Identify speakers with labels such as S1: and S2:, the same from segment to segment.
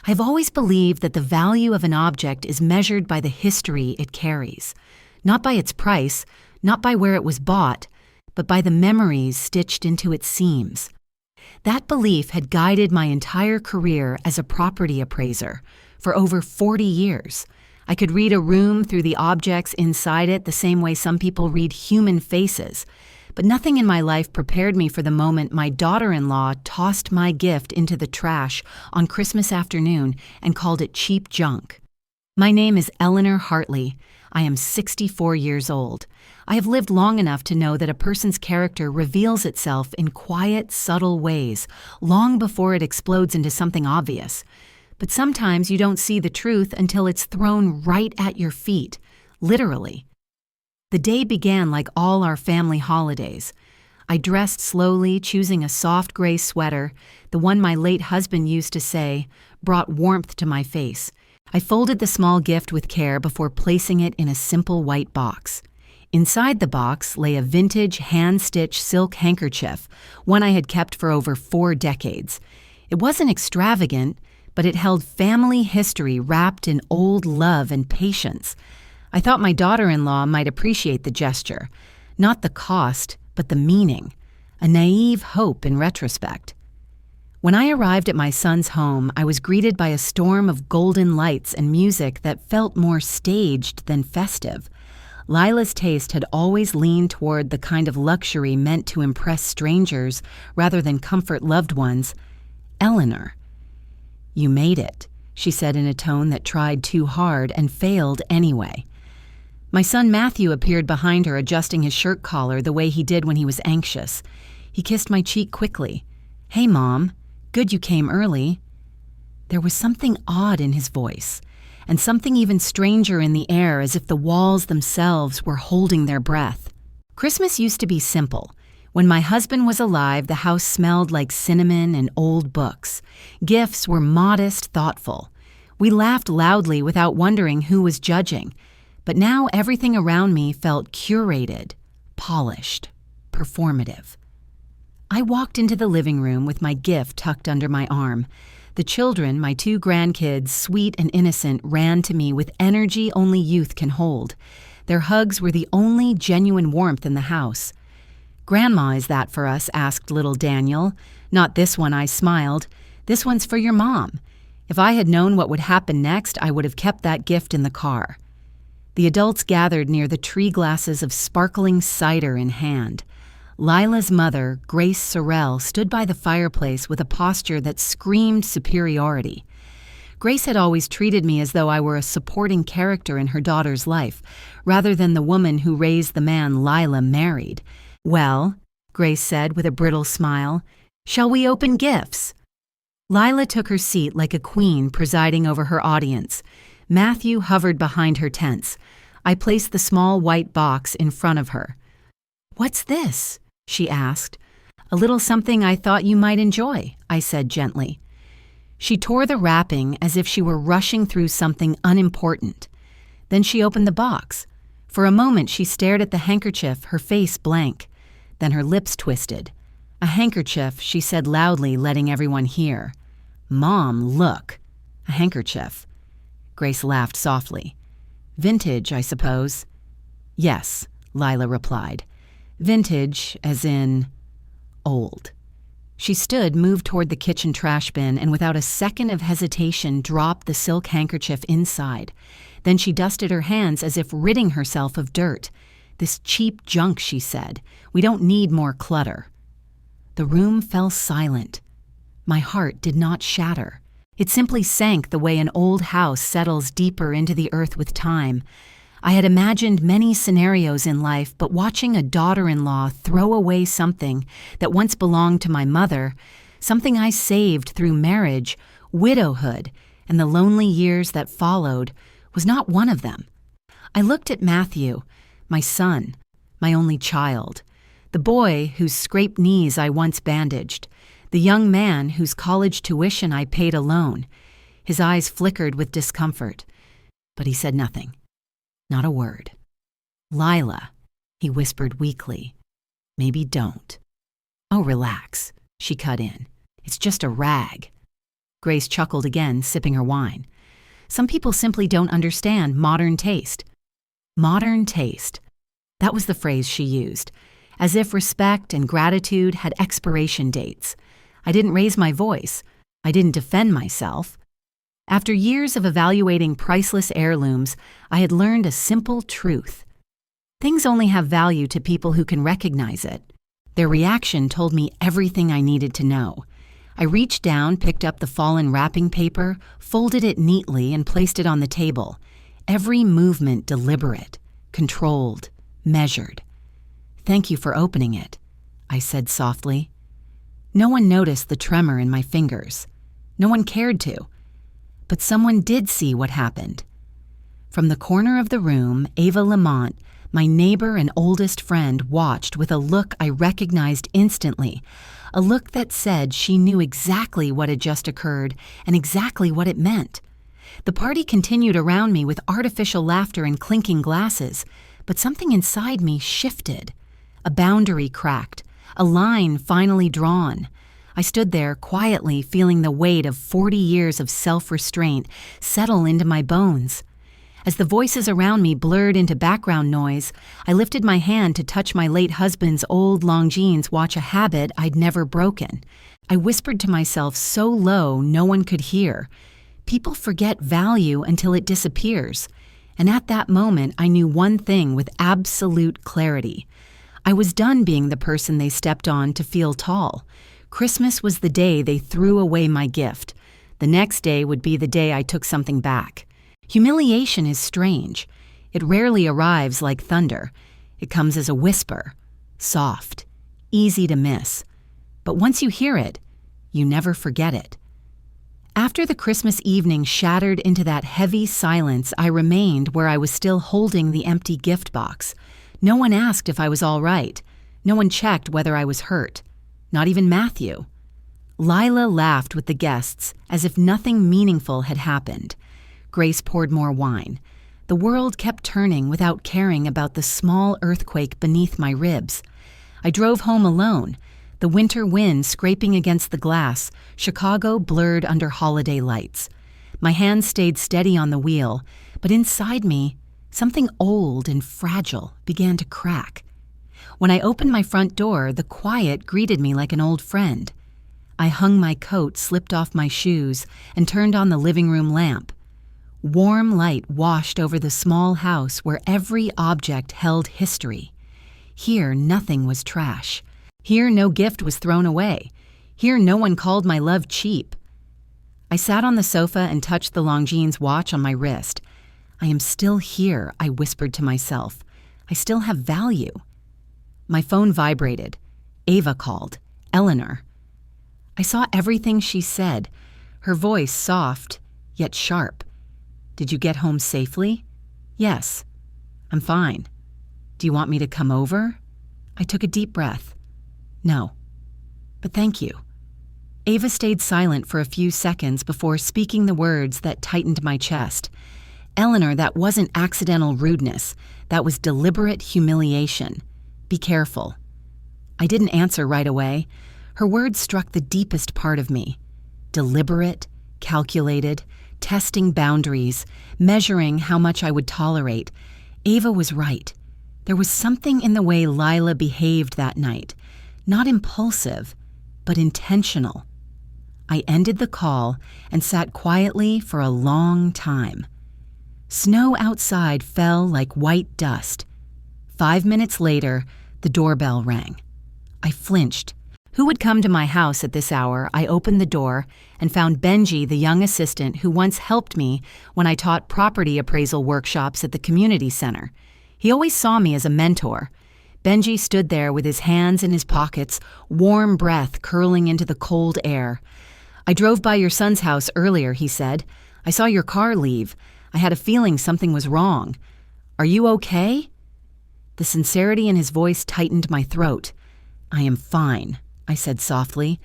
S1: I've always believed that the value of an object is measured by the history it carries, not by its price, not by where it was bought, but by the memories stitched into its seams. That belief had guided my entire career as a property appraiser for over 40 years. I could read a room through the objects inside it the same way some people read human faces, but nothing in my life prepared me for the moment my daughter-in-law tossed my gift into the trash on Christmas afternoon and called it cheap junk. My name is Eleanor Hartley. I am 64 years old. I have lived long enough to know that a person's character reveals itself in quiet, subtle ways, long before it explodes into something obvious. But sometimes you don't see the truth until it's thrown right at your feet, literally. The day began like all our family holidays. I dressed slowly, choosing a soft gray sweater, the one my late husband used to say, brought warmth to my face. I folded the small gift with care before placing it in a simple white box. Inside the box lay a vintage hand-stitched silk handkerchief, one I had kept for over 4 decades. It wasn't extravagant, but it held family history wrapped in old love and patience. I thought my daughter-in-law might appreciate the gesture, not the cost, but the meaning, a naive hope in retrospect. When I arrived at my son's home, I was greeted by a storm of golden lights and music that felt more staged than festive. Lila's taste had always leaned toward the kind of luxury meant to impress strangers rather than comfort loved ones. Eleanor. "You made it," she said in a tone that tried too hard and failed anyway. My son Matthew appeared behind her, adjusting his shirt collar the way he did when he was anxious. He kissed my cheek quickly. "Hey, Mom. Good you came early." There was something odd in his voice, and something even stranger in the air, as if the walls themselves were holding their breath. Christmas used to be simple. When my husband was alive, the house smelled like cinnamon and old books. Gifts were modest, thoughtful. We laughed loudly without wondering who was judging. But now everything around me felt curated, polished, performative. I walked into the living room with my gift tucked under my arm. The children, my 2 grandkids, sweet and innocent, ran to me with energy only youth can hold. Their hugs were the only genuine warmth in the house. "Grandma, is that for us?" asked little Daniel. "Not this one," I smiled. "This one's for your mom." If I had known what would happen next, I would have kept that gift in the car. The adults gathered near the tree glasses of sparkling cider in hand. Lila's mother, Grace Sorrell, stood by the fireplace with a posture that screamed superiority. Grace had always treated me as though I were a supporting character in her daughter's life, rather than the woman who raised the man Lila married. "Well," Grace said with a brittle smile, "shall we open gifts?" Lila took her seat like a queen presiding over her audience. Matthew hovered behind her tense. I placed the small white box in front of her. "What's this?" she asked. "A little something I thought you might enjoy," I said gently. She tore the wrapping as if she were rushing through something unimportant. Then she opened the box. For a moment she stared at the handkerchief, her face blank. Then her lips twisted. "A handkerchief," she said loudly, letting everyone hear. "Mom, look." "A handkerchief." Grace laughed softly. "Vintage, I suppose." "Yes," Lila replied. "Vintage, as in old." She stood, moved toward the kitchen trash bin, and without a second of hesitation dropped the silk handkerchief inside. Then she dusted her hands as if ridding herself of dirt. "This cheap junk," she said. "We don't need more clutter." The room fell silent. My heart did not shatter. It simply sank the way an old house settles deeper into the earth with time. I had imagined many scenarios in life, but watching a daughter-in-law throw away something that once belonged to my mother, something I saved through marriage, widowhood, and the lonely years that followed, was not one of them. I looked at Matthew, my son, my only child, the boy whose scraped knees I once bandaged, the young man whose college tuition I paid alone. His eyes flickered with discomfort, but he said nothing. Not a word. "Lila," he whispered weakly, "maybe don't." "Oh, relax," she cut in. "It's just a rag." Grace chuckled again, sipping her wine. Some people simply don't understand modern taste. Modern taste. That was the phrase she used, as if respect and gratitude had expiration dates. I didn't raise my voice. I didn't defend myself. After years of evaluating priceless heirlooms, I had learned a simple truth. Things only have value to people who can recognize it. Their reaction told me everything I needed to know. I reached down, picked up the fallen wrapping paper, folded it neatly, and placed it on the table. Every movement deliberate, controlled, measured. "Thank you for opening it," I said softly. No one noticed the tremor in my fingers. No one cared to. But someone did see what happened. From the corner of the room, Ava Lamont, my neighbor and oldest friend, watched with a look I recognized instantly, a look that said she knew exactly what had just occurred and exactly what it meant. The party continued around me with artificial laughter and clinking glasses, but something inside me shifted. A boundary cracked, a line finally drawn. I stood there quietly feeling the weight of 40 years of self-restraint settle into my bones. As the voices around me blurred into background noise, I lifted my hand to touch my late husband's old Longines watch, a habit I'd never broken. I whispered to myself so low no one could hear. People forget value until it disappears. And at that moment, I knew one thing with absolute clarity. I was done being the person they stepped on to feel tall. Christmas was the day they threw away my gift. The next day would be the day I took something back. Humiliation is strange. It rarely arrives like thunder. It comes as a whisper, soft, easy to miss. But once you hear it, you never forget it. After the Christmas evening shattered into that heavy silence, I remained where I was still holding the empty gift box. No one asked if I was all right. No one checked whether I was hurt. Not even Matthew. Lila laughed with the guests as if nothing meaningful had happened. Grace poured more wine. The world kept turning without caring about the small earthquake beneath my ribs. I drove home alone, the winter wind scraping against the glass, Chicago blurred under holiday lights. My hands stayed steady on the wheel, but inside me, something old and fragile began to crack. When I opened my front door, the quiet greeted me like an old friend. I hung my coat, slipped off my shoes, and turned on the living room lamp. Warm light washed over the small house where every object held history. Here, nothing was trash. Here, no gift was thrown away. Here, no one called my love cheap. I sat on the sofa and touched the Longines watch on my wrist. I am still here, I whispered to myself. I still have value. My phone vibrated. Ava called. Eleanor. I saw everything she said, her voice soft, yet sharp. "Did you get home safely?" "Yes." "I'm fine." "Do you want me to come over?" I took a deep breath. "No." "But thank you." Ava stayed silent for a few seconds before speaking the words that tightened my chest. "Eleanor, that wasn't accidental rudeness. That was deliberate humiliation. Be careful." I didn't answer right away. Her words struck the deepest part of me. Deliberate, calculated, testing boundaries, measuring how much I would tolerate. Ava was right. There was something in the way Lila behaved that night. Not impulsive, but intentional. I ended the call and sat quietly for a long time. Snow outside fell like white dust. 5 minutes later, the doorbell rang. I flinched. Who would come to my house at this hour? I opened the door and found Benji, the young assistant who once helped me when I taught property appraisal workshops at the community center. He always saw me as a mentor. Benji stood there with his hands in his pockets, warm breath curling into the cold air. "I drove by your son's house earlier," he said. "I saw your car leave. I had a feeling something was wrong. Are you okay?" The sincerity in his voice tightened my throat. "I am fine," I said softly.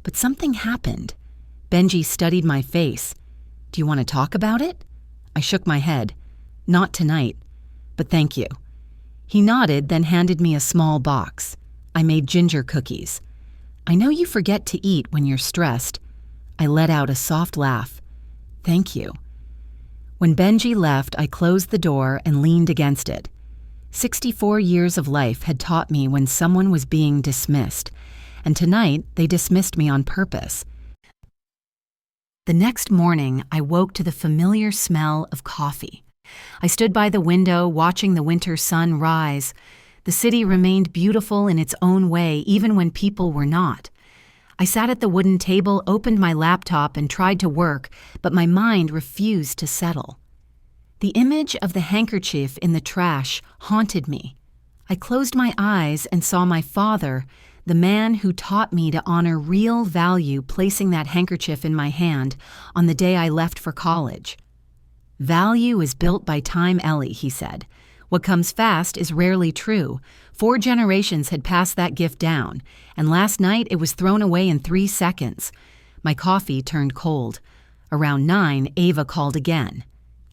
S1: But something happened. Benji studied my face. "Do you want to talk about it?" I shook my head. "Not tonight, but thank you." He nodded, then handed me a small box. I made ginger cookies. "I know you forget to eat when you're stressed." I let out a soft laugh. Thank you. When Benji left, I closed the door and leaned against it. 64 years of life had taught me when someone was being dismissed, and tonight they dismissed me on purpose. The next morning, I woke to the familiar smell of coffee. I stood by the window watching the winter sun rise. The city remained beautiful in its own way, even when people were not. I sat at the wooden table, opened my laptop, and tried to work, but my mind refused to settle. The image of the handkerchief in the trash haunted me. I closed my eyes and saw my father, the man who taught me to honor real value, placing that handkerchief in my hand on the day I left for college. Value is built by time, Ellie, he said. What comes fast is rarely true. 4 generations had passed that gift down, and last night it was thrown away in 3 seconds. My coffee turned cold. Around 9, Ava called again.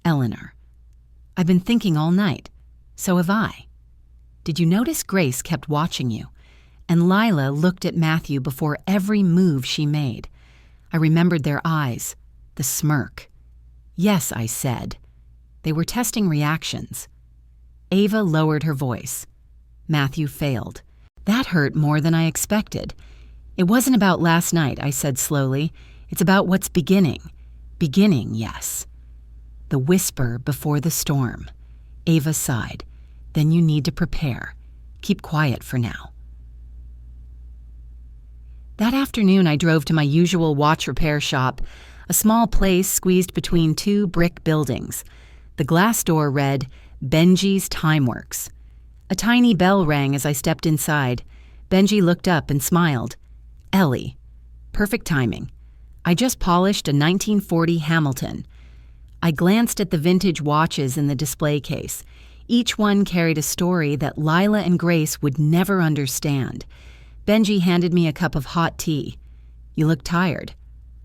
S1: Eleanor. I've been thinking all night. So have I. Did you notice Grace kept watching you? And Lila looked at Matthew before every move she made. I remembered their eyes, the smirk. Yes, I said. They were testing reactions. Ava lowered her voice. Matthew failed. That hurt more than I expected. It wasn't about last night, I said slowly. It's about what's beginning. Beginning, yes. The whisper before the storm. Ava sighed. Then you need to prepare. Keep quiet for now. That afternoon, I drove to my usual watch repair shop, a small place squeezed between 2 brick buildings. The glass door read, Benji's Time Works. A tiny bell rang as I stepped inside. Benji looked up and smiled. Ellie. Perfect timing. I just polished a 1940 Hamilton. I glanced at the vintage watches in the display case. Each one carried a story that Lila and Grace would never understand. Benji handed me a cup of hot tea. You look tired.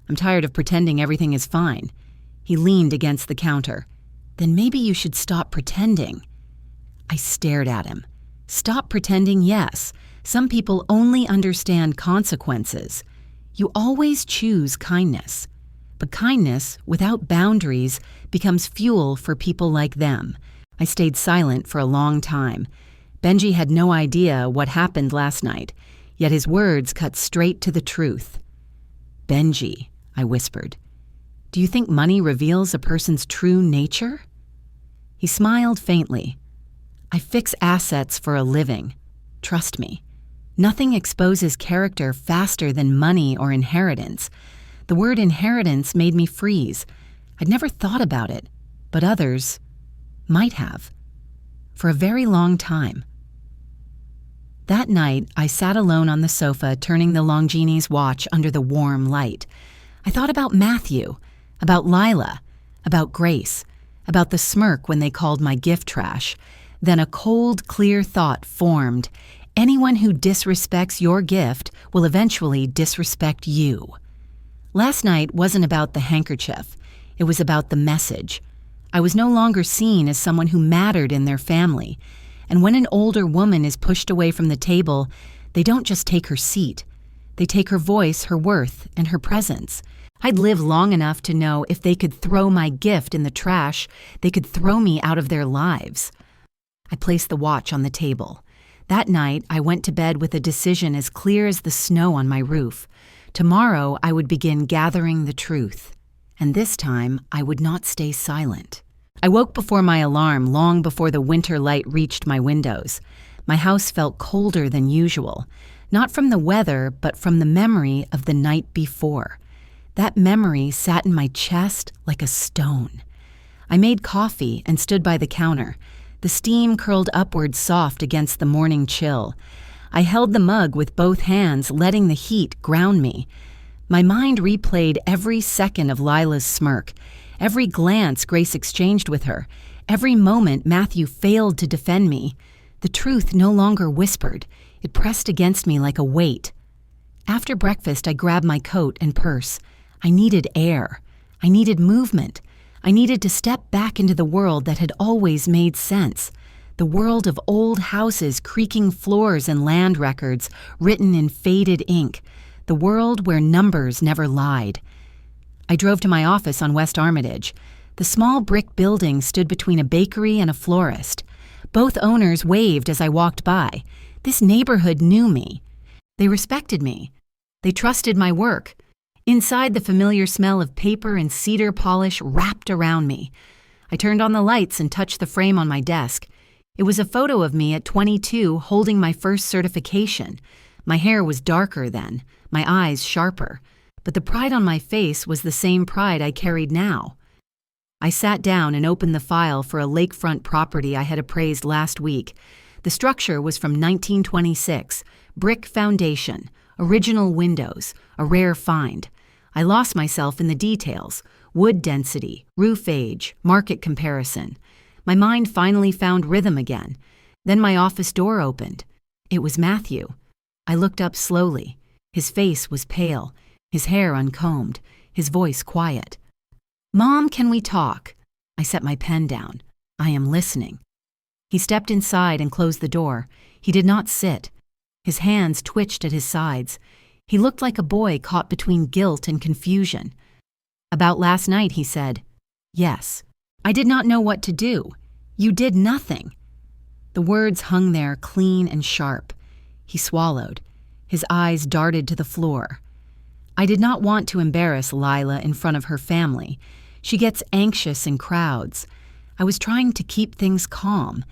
S1: I'm tired of pretending everything is fine. He leaned against the counter. Then maybe you should stop pretending. I stared at him. Stop pretending, yes. Some people only understand consequences. You always choose kindness. But kindness, without boundaries, becomes fuel for people like them. I stayed silent for a long time. Benji had no idea what happened last night, yet his words cut straight to the truth. Benji, I whispered, do you think money reveals a person's true nature? He smiled faintly. I fix assets for a living. Trust me. Nothing exposes character faster than money or inheritance. The word inheritance made me freeze. I'd never thought about it, but others might have. For a very long time. That night, I sat alone on the sofa, turning the Longini's watch under the warm light. I thought about Matthew, about Lila, about Grace, about the smirk when they called my gift trash. Then a cold, clear thought formed. Anyone who disrespects your gift will eventually disrespect you. Last night wasn't about the handkerchief. It was about the message. I was no longer seen as someone who mattered in their family. And when an older woman is pushed away from the table, they don't just take her seat. They take her voice, her worth, and her presence. I'd lived long enough to know if they could throw my gift in the trash, they could throw me out of their lives. I placed the watch on the table. That night, I went to bed with a decision as clear as the snow on my roof. Tomorrow, I would begin gathering the truth. And this time, I would not stay silent. I woke before my alarm, long before the winter light reached my windows. My house felt colder than usual, not from the weather, but from the memory of the night before. That memory sat in my chest like a stone. I made coffee and stood by the counter. The steam curled upward soft against the morning chill. I held the mug with both hands, letting the heat ground me. My mind replayed every second of Lila's smirk, every glance Grace exchanged with her, every moment Matthew failed to defend me. The truth no longer whispered. It pressed against me like a weight. After breakfast, I grabbed my coat and purse. I needed air. I needed movement. I needed to step back into the world that had always made sense. The world of old houses, creaking floors, and land records written in faded ink. The world where numbers never lied. I drove to my office on West Armitage. The small brick building stood between a bakery and a florist. Both owners waved as I walked by. This neighborhood knew me. They respected me. They trusted my work. Inside, the familiar smell of paper and cedar polish wrapped around me. I turned on the lights and touched the frame on my desk. It was a photo of me at 22 holding my first certification. My hair was darker then, my eyes sharper, but the pride on my face was the same pride I carried now. I sat down and opened the file for a lakefront property I had appraised last week. The structure was from 1926, brick foundation, original windows, a rare find. I lost myself in the details: wood density, roof age, market comparison. My mind finally found rhythm again. Then my office door opened. It was Matthew. I looked up slowly. His face was pale, his hair uncombed, his voice quiet. "Mom, can we talk?" I set my pen down. "I am listening." He stepped inside and closed the door. He did not sit. His hands twitched at his sides. He looked like a boy caught between guilt and confusion. "About last night," he said. "Yes." I did not know what to do. "You did nothing." The words hung there clean and sharp. He swallowed. His eyes darted to the floor. I did not want to embarrass Lila in front of her family. She gets anxious in crowds. I was trying to keep things calm.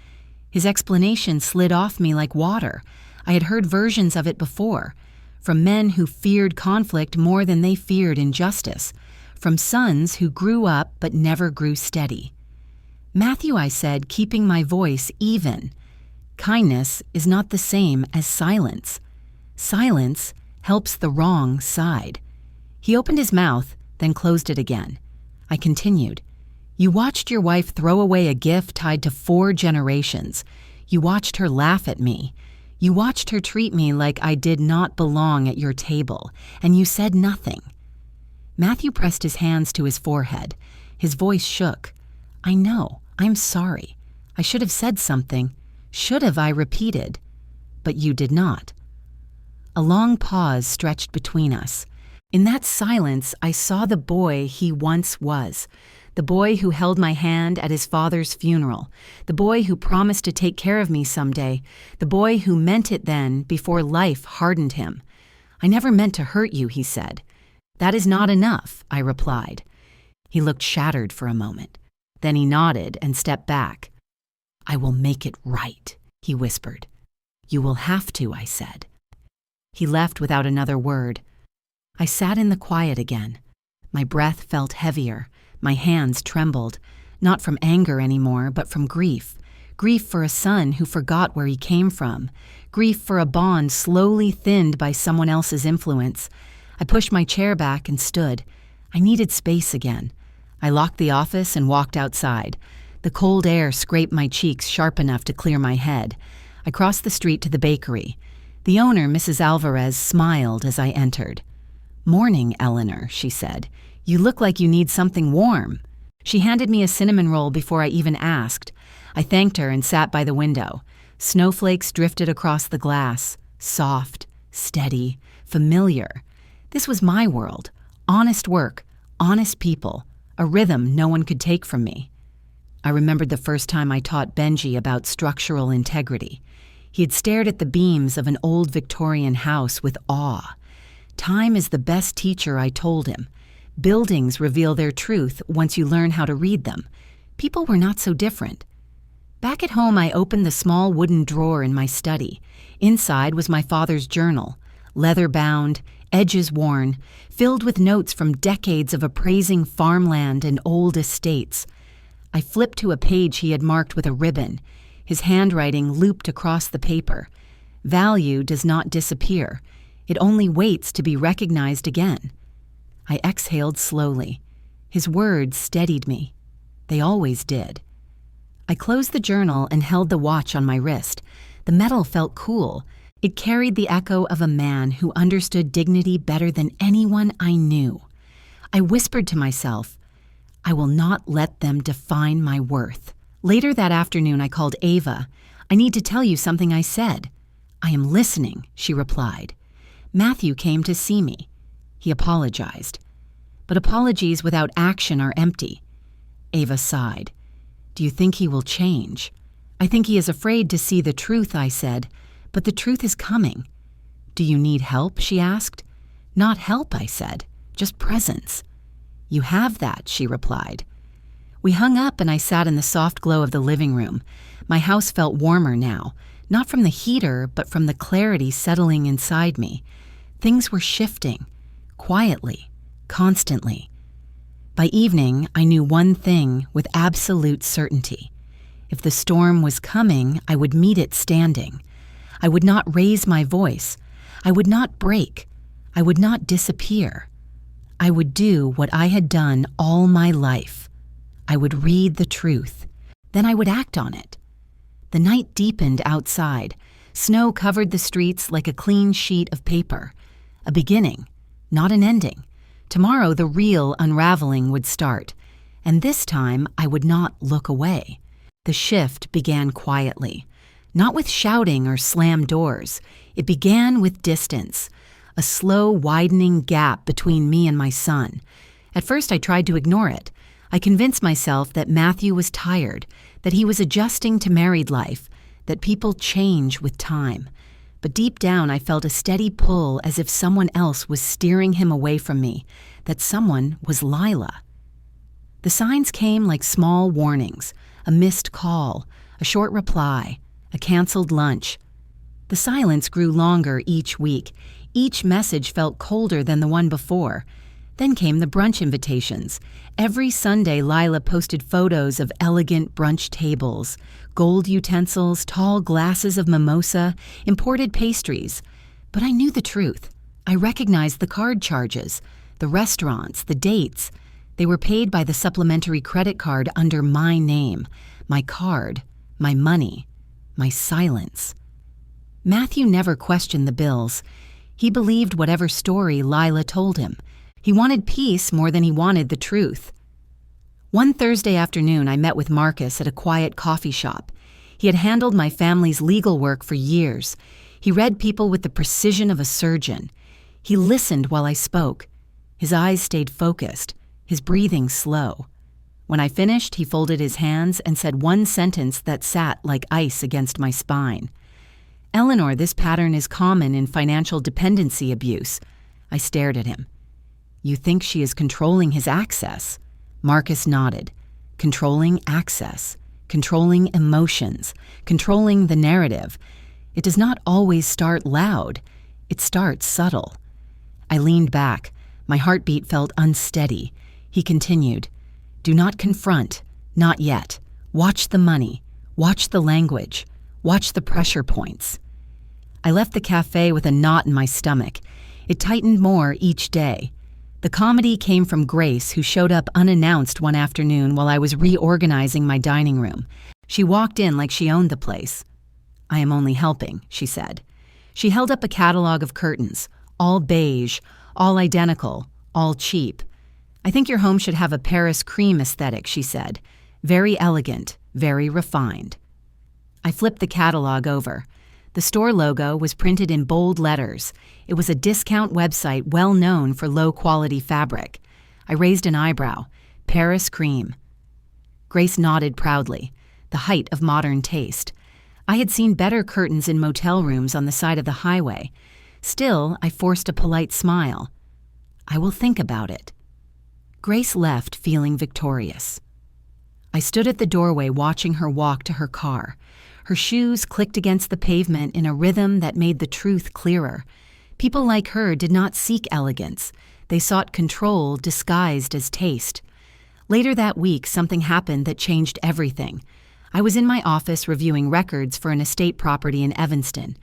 S1: His explanation slid off me like water. I had heard versions of it before, from men who feared conflict more than they feared injustice, from sons who grew up but never grew steady. "Matthew," I said, keeping my voice even, "kindness is not the same as silence. Silence helps the wrong side." He opened his mouth, then closed it again. I continued. "You watched your wife throw away a gift tied to 4 generations. You watched her laugh at me. You watched her treat me like I did not belong at your table, and you said nothing." Matthew pressed his hands to his forehead. His voice shook. "I know. I'm sorry. I should have said something. Should have," I repeated. "But you did not." A long pause stretched between us. In that silence, I saw the boy he once was, the boy who held my hand at his father's funeral, the boy who promised to take care of me someday, the boy who meant it then before life hardened him. "I never meant to hurt you," he said. "That is not enough," I replied. He looked shattered for a moment. Then he nodded and stepped back. "I will make it right," he whispered. "You will have to," I said. He left without another word. I sat in the quiet again. My breath felt heavier. My hands trembled, not from anger anymore, but from grief. Grief for a son who forgot where he came from. Grief for a bond slowly thinned by someone else's influence. I pushed my chair back and stood. I needed space again. I locked the office and walked outside. The cold air scraped my cheeks sharp enough to clear my head. I crossed the street to the bakery. The owner, Mrs. Alvarez, smiled as I entered. "Morning, Eleanor," she said. "You look like you need something warm." She handed me a cinnamon roll before I even asked. I thanked her and sat by the window. Snowflakes drifted across the glass, soft, steady, familiar. This was my world. Honest work, honest people, a rhythm no one could take from me. I remembered the first time I taught Benji about structural integrity. He had stared at the beams of an old Victorian house with awe. Time is the best teacher, I told him. Buildings reveal their truth once you learn how to read them. People were not so different. Back at home, I opened the small wooden drawer in my study. Inside was my father's journal, leather-bound, edges worn, filled with notes from decades of appraising farmland and old estates. I flipped to a page he had marked with a ribbon. His handwriting looped across the paper. Value does not disappear. It only waits to be recognized again. I exhaled slowly. His words steadied me. They always did. I closed the journal and held the watch on my wrist. The metal felt cool. It carried the echo of a man who understood dignity better than anyone I knew. I whispered to myself, I will not let them define my worth. Later that afternoon, I called Ava. "I need to tell you something I said." "I am listening," she replied. "Matthew came to see me." He apologized. But apologies without action are empty. Ava sighed. Do you think he will change? I think he is afraid to see the truth, I said. But the truth is coming. Do you need help? She asked. Not help, I said. Just presence. You have that, she replied. We hung up and I sat in the soft glow of the living room. My house felt warmer now, not from the heater, but from the clarity settling inside me. Things were shifting, quietly, constantly. By evening, I knew one thing with absolute certainty. If the storm was coming, I would meet it standing. I would not raise my voice. I would not break. I would not disappear. I would do what I had done all my life. I would read the truth. Then I would act on it. The night deepened outside. Snow covered the streets like a clean sheet of paper. A beginning, not an ending. Tomorrow the real unraveling would start. And this time I would not look away. The shift began quietly. Not with shouting or slammed doors. It began with distance. A slow widening gap between me and my son. At first I tried to ignore it. I convinced myself that Matthew was tired, that he was adjusting to married life, that people change with time. But deep down I felt a steady pull as if someone else was steering him away from me, that someone was Lila. The signs came like small warnings, a missed call, a short reply, a canceled lunch. The silence grew longer each week. Each message felt colder than the one before. Then came the brunch invitations. Every Sunday, Lila posted photos of elegant brunch tables, gold utensils, tall glasses of mimosa, imported pastries. But I knew the truth. I recognized the card charges, the restaurants, the dates. They were paid by the supplementary credit card under my name, my card, my money, my silence. Matthew never questioned the bills. He believed whatever story Lila told him. He wanted peace more than he wanted the truth. One Thursday afternoon, I met with Marcus at a quiet coffee shop. He had handled my family's legal work for years. He read people with the precision of a surgeon. He listened while I spoke. His eyes stayed focused, his breathing slow. When I finished, he folded his hands and said one sentence that sat like ice against my spine. Eleanor, this pattern is common in financial dependency abuse. I stared at him. You think she is controlling his access? Marcus nodded. Controlling access, controlling emotions, controlling the narrative. It does not always start loud. It starts subtle. I leaned back. My heartbeat felt unsteady. He continued. Do not confront. Not yet. Watch the money. Watch the language. Watch the pressure points. I left the cafe with a knot in my stomach. It tightened more each day. The comedy came from Grace, who showed up unannounced one afternoon while I was reorganizing my dining room. She walked in like she owned the place. I am only helping, she said. She held up a catalog of curtains, all beige, all identical, all cheap. I think your home should have a Paris cream aesthetic, she said. Very elegant, very refined. I flipped the catalog over. The store logo was printed in bold letters. It was a discount website well known for low-quality fabric. I raised an eyebrow. Paris cream. Grace nodded proudly, the height of modern taste. I had seen better curtains in motel rooms on the side of the highway. Still, I forced a polite smile. I will think about it. Grace left feeling victorious. I stood at the doorway watching her walk to her car. Her shoes clicked against the pavement in a rhythm that made the truth clearer. People like her did not seek elegance. They sought control disguised as taste. Later that week, something happened that changed everything. I was in my office reviewing records for an estate property in Evanston.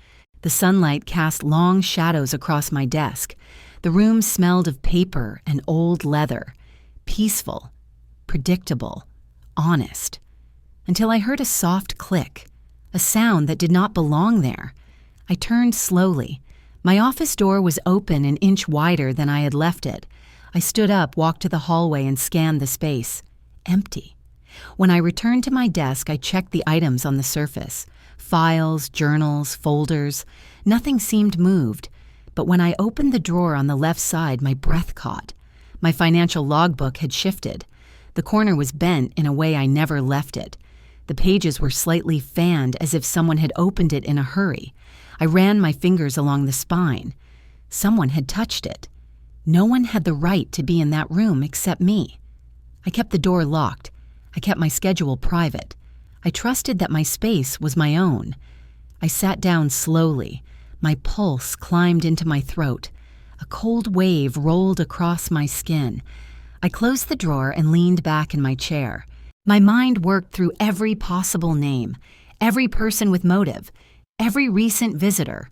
S1: The sunlight cast long shadows across my desk. The room smelled of paper and old leather. Peaceful, predictable, honest. Until I heard a soft click. A sound that did not belong there. I turned slowly. My office door was open an inch wider than I had left it. I stood up, walked to the hallway, and scanned the space. Empty. When I returned to my desk, I checked the items on the surface. Files, journals, folders. Nothing seemed moved. But when I opened the drawer on the left side, my breath caught. My financial logbook had shifted. The corner was bent in a way I never left it. The pages were slightly fanned as if someone had opened it in a hurry. I ran my fingers along the spine. Someone had touched it. No one had the right to be in that room except me. I kept the door locked. I kept my schedule private. I trusted that my space was my own. I sat down slowly. My pulse climbed into my throat. A cold wave rolled across my skin. I closed the drawer and leaned back in my chair. My mind worked through every possible name, every person with motive, every recent visitor.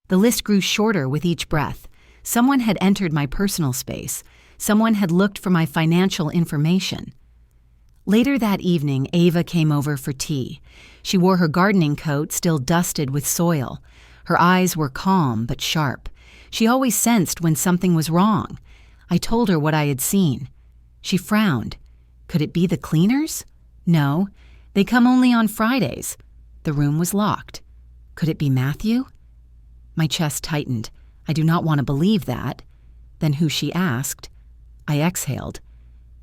S1: The list grew shorter with each breath. Someone had entered my personal space. Someone had looked for my financial information. Later that evening, Ava came over for tea. She wore her gardening coat still dusted with soil. Her eyes were calm but sharp. She always sensed when something was wrong. I told her what I had seen. She frowned. Could it be the cleaners? No, they come only on Fridays. The room was locked. Could it be Matthew? My chest tightened. I do not want to believe that. Then who, she asked. I exhaled.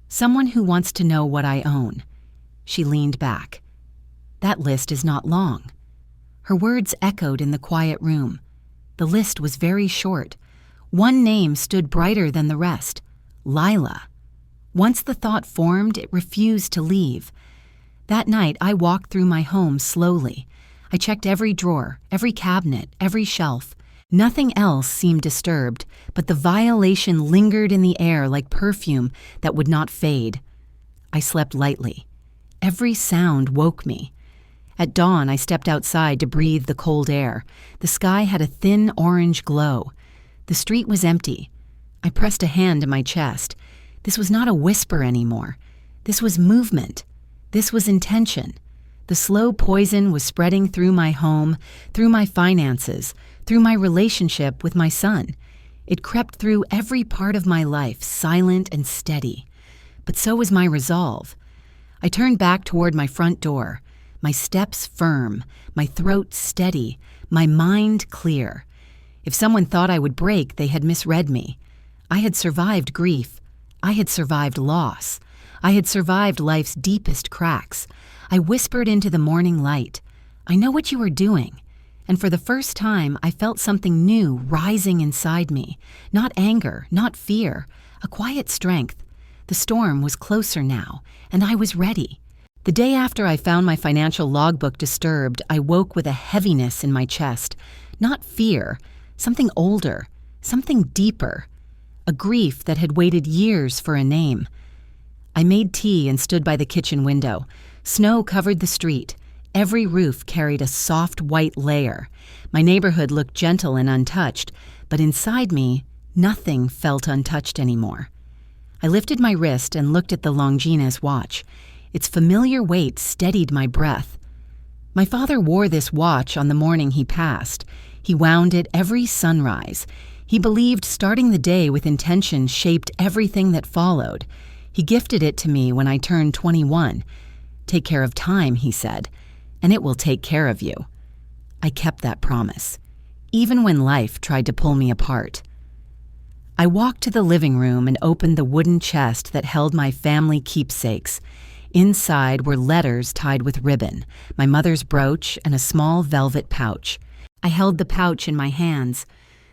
S1: Someone who wants to know what I own. She leaned back. That list is not long. Her words echoed in the quiet room. The list was very short. One name stood brighter than the rest. Lila. Once the thought formed, it refused to leave. That night, I walked through my home slowly. I checked every drawer, every cabinet, every shelf. Nothing else seemed disturbed, but the violation lingered in the air like perfume that would not fade. I slept lightly. Every sound woke me. At dawn, I stepped outside to breathe the cold air. The sky had a thin orange glow. The street was empty. I pressed a hand to my chest. This was not a whisper anymore. This was movement. This was intention. The slow poison was spreading through my home, through my finances, through my relationship with my son. It crept through every part of my life, silent and steady. But so was my resolve. I turned back toward my front door, my steps firm, my throat steady, my mind clear. If someone thought I would break, they had misread me. I had survived grief. I had survived loss. I had survived life's deepest cracks. I whispered into the morning light, I know what you are doing. And for the first time, I felt something new rising inside me. Not anger, not fear, a quiet strength. The storm was closer now, and I was ready. The day after I found my financial logbook disturbed, I woke with a heaviness in my chest. Not fear, something older, something deeper. A grief that had waited years for a name. I made tea and stood by the kitchen window. Snow covered the street. Every roof carried a soft white layer. My neighborhood looked gentle and untouched, but inside me, nothing felt untouched anymore. I lifted my wrist and looked at the Longines watch. Its familiar weight steadied my breath. My father wore this watch on the morning he passed. He wound it every sunrise. He believed starting the day with intention shaped everything that followed. He gifted it to me when I turned 21. Take care of time, he said, and it will take care of you. I kept that promise, even when life tried to pull me apart. I walked to the living room and opened the wooden chest that held my family keepsakes. Inside were letters tied with ribbon, my mother's brooch, and a small velvet pouch. I held the pouch in my hands.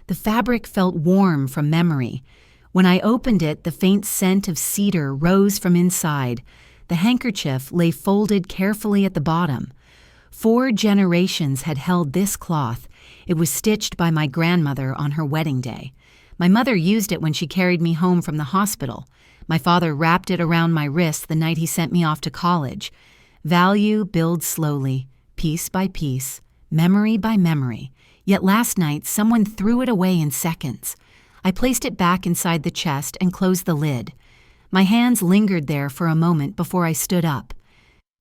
S1: The fabric felt warm from memory. When I opened it, the faint scent of cedar rose from inside. The handkerchief lay folded carefully at the bottom. 4 generations had held this cloth. It was stitched by my grandmother on her wedding day. My mother used it when she carried me home from the hospital. My father wrapped it around my wrist the night he sent me off to college. Value builds slowly, piece by piece, memory by memory. Yet last night, someone threw it away in seconds. I placed it back inside the chest and closed the lid. My hands lingered there for a moment before I stood up.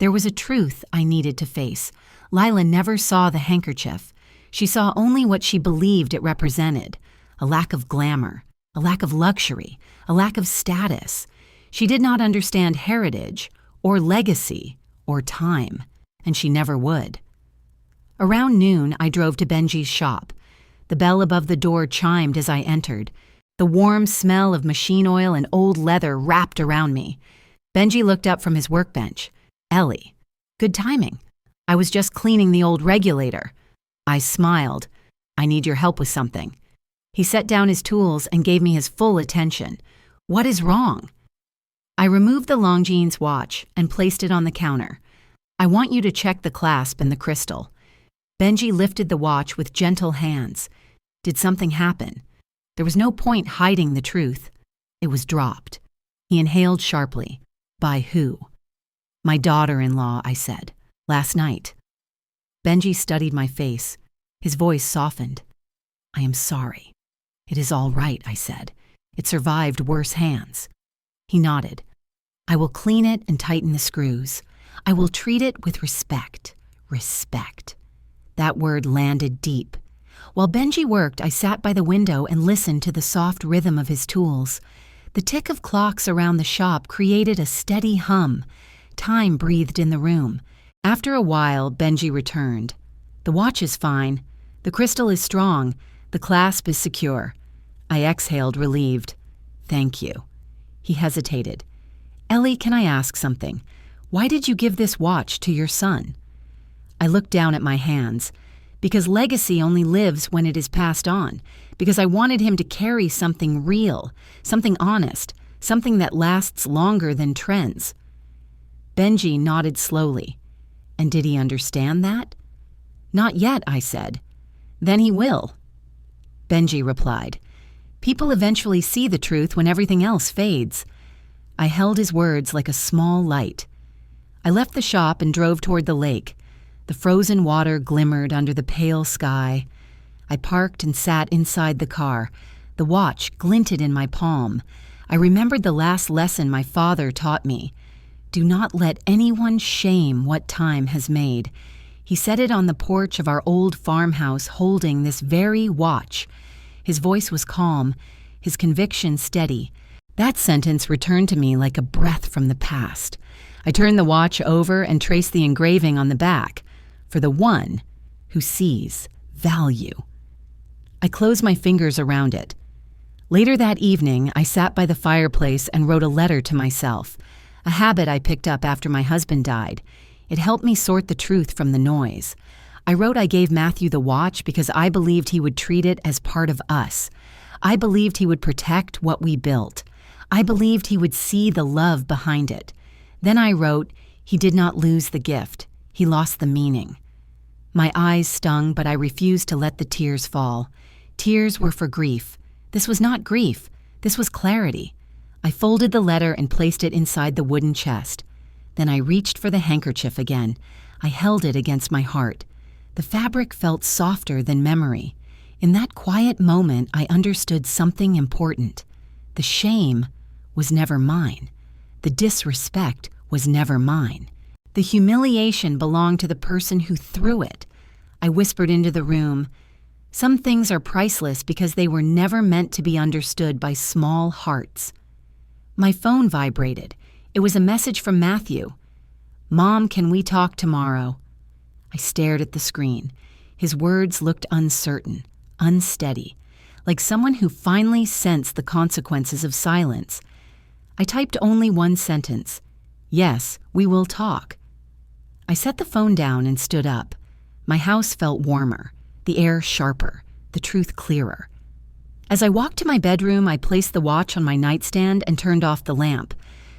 S1: There was a truth I needed to face. Lila never saw the handkerchief. She saw only what she believed it represented. A lack of glamour, a lack of luxury, a lack of status. She did not understand heritage, or legacy, or time, and she never would. Around noon, I drove to Benji's shop. The bell above the door chimed as I entered. The warm smell of machine oil and old leather wrapped around me. Benji looked up from his workbench. Ellie. Good timing. I was just cleaning the old regulator. I smiled. I need your help with something. He set down his tools and gave me his full attention. What is wrong? I removed the Longines watch and placed it on the counter. I want you to check the clasp and the crystal. Benji lifted the watch with gentle hands. Did something happen? There was no point hiding the truth. It was dropped. He inhaled sharply. By who? My daughter-in-law, I said. Last night. Benji studied my face. His voice softened. I am sorry. It is all right, I said. It survived worse hands. He nodded. I will clean it and tighten the screws. I will treat it with respect. Respect. That word landed deep. While Benji worked, I sat by the window and listened to the soft rhythm of his tools. The tick of clocks around the shop created a steady hum. Time breathed in the room. After a while, Benji returned. The watch is fine. The crystal is strong. The clasp is secure. I exhaled, relieved. Thank you. He hesitated. Ellie, can I ask something? Why did you give this watch to your son? I looked down at my hands. Because legacy only lives when it is passed on. Because I wanted him to carry something real, something honest, something that lasts longer than trends. Benji nodded slowly. And did he understand that? Not yet, I said. Then he will. Benji replied. People eventually see the truth when everything else fades. I held his words like a small light. I left the shop and drove toward the lake. The frozen water glimmered under the pale sky. I parked and sat inside the car. The watch glinted in my palm. I remembered the last lesson my father taught me. Do not let anyone shame what time has made. He said it on the porch of our old farmhouse, holding this very watch. His voice was calm, his conviction steady. That sentence returned to me like a breath from the past. I turned the watch over and traced the engraving on the back. For the one who sees value. I closed my fingers around it. Later that evening, I sat by the fireplace and wrote a letter to myself, a habit I picked up after my husband died. It helped me sort the truth from the noise. I wrote I gave Matthew the watch because I believed he would treat it as part of us. I believed he would protect what we built. I believed he would see the love behind it. Then I wrote, he did not lose the gift. He lost the meaning. My eyes stung, but I refused to let the tears fall. Tears were for grief. This was not grief. This was clarity. I folded the letter and placed it inside the wooden chest. Then I reached for the handkerchief again. I held it against my heart. The fabric felt softer than memory. In that quiet moment, I understood something important. The shame was never mine. The disrespect was never mine. The humiliation belonged to the person who threw it. I whispered into the room, some things are priceless because they were never meant to be understood by small hearts. My phone vibrated. It was a message from Matthew. Mom, can we talk tomorrow? I stared at the screen. His words looked uncertain, unsteady, like someone who finally sensed the consequences of silence. I typed only one sentence. Yes, we will talk. I set the phone down and stood up. My house felt warmer, the air sharper, the truth clearer. As I walked to my bedroom, I placed the watch on my nightstand and turned off the lamp.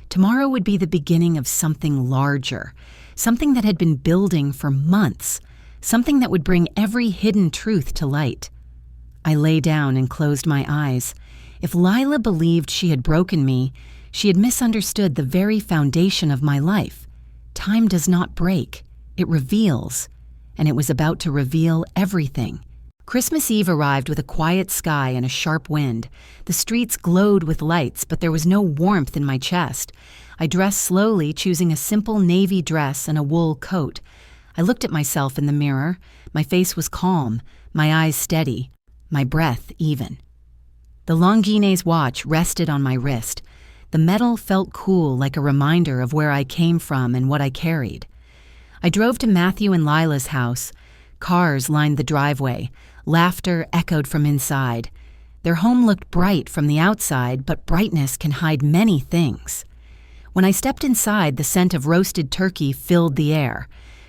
S1: Tomorrow would be the beginning of something larger, something that had been building for months, something that would bring every hidden truth to light. I lay down and closed my eyes. If Lila believed she had broken me, she had misunderstood the very foundation of my life. Time does not break, it reveals, and it was about to reveal everything. Christmas Eve arrived with a quiet sky and a sharp wind. The streets glowed with lights, but there was no warmth in my chest. I dressed slowly, choosing a simple navy dress and a wool coat. I looked at myself in the mirror. My face was calm, my eyes steady, my breath even. The Longines watch rested on my wrist. The metal felt cool, like a reminder of where I came from and what I carried. I drove to Matthew and Lila's house. Cars lined the driveway. Laughter echoed from inside. Their home looked bright from the outside, but brightness can hide many things. When I stepped inside, the scent of roasted turkey filled the air.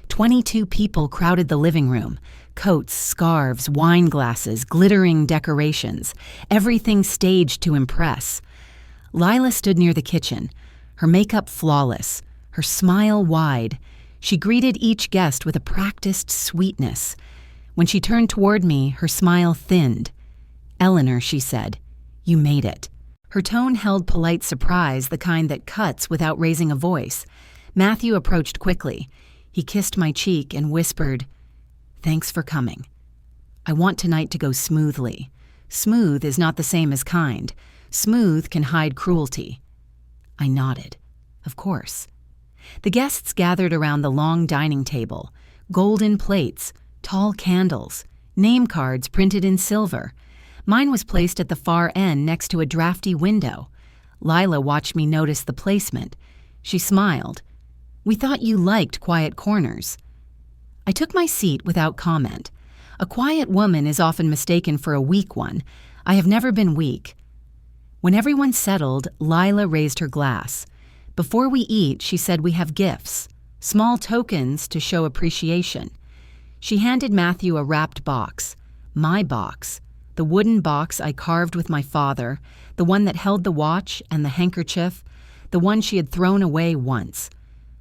S1: 22 people crowded the living room. Coats, scarves, wine glasses, glittering decorations, everything staged to impress. Lila stood near the kitchen, her makeup flawless, her smile wide. She greeted each guest with a practiced sweetness. When she turned toward me, her smile thinned. "Eleanor," she said, "you made it." Her tone held polite surprise, the kind that cuts without raising a voice. Matthew approached quickly. He kissed my cheek and whispered, "Thanks for coming. I want tonight to go smoothly. Smooth is not the same as kind. Smooth can hide cruelty." I nodded. Of course. The guests gathered around the long dining table. Golden plates, tall candles, name cards printed in silver. Mine was placed at the far end next to a drafty window. Lila watched me notice the placement. She smiled. "We thought you liked quiet corners." I took my seat without comment. A quiet woman is often mistaken for a weak one. I have never been weak. When everyone settled, Lila raised her glass. Before we eat, she said we have gifts, small tokens to show appreciation. She handed Matthew a wrapped box, my box, the wooden box I carved with my father, the one that held the watch and the handkerchief, the one she had thrown away once.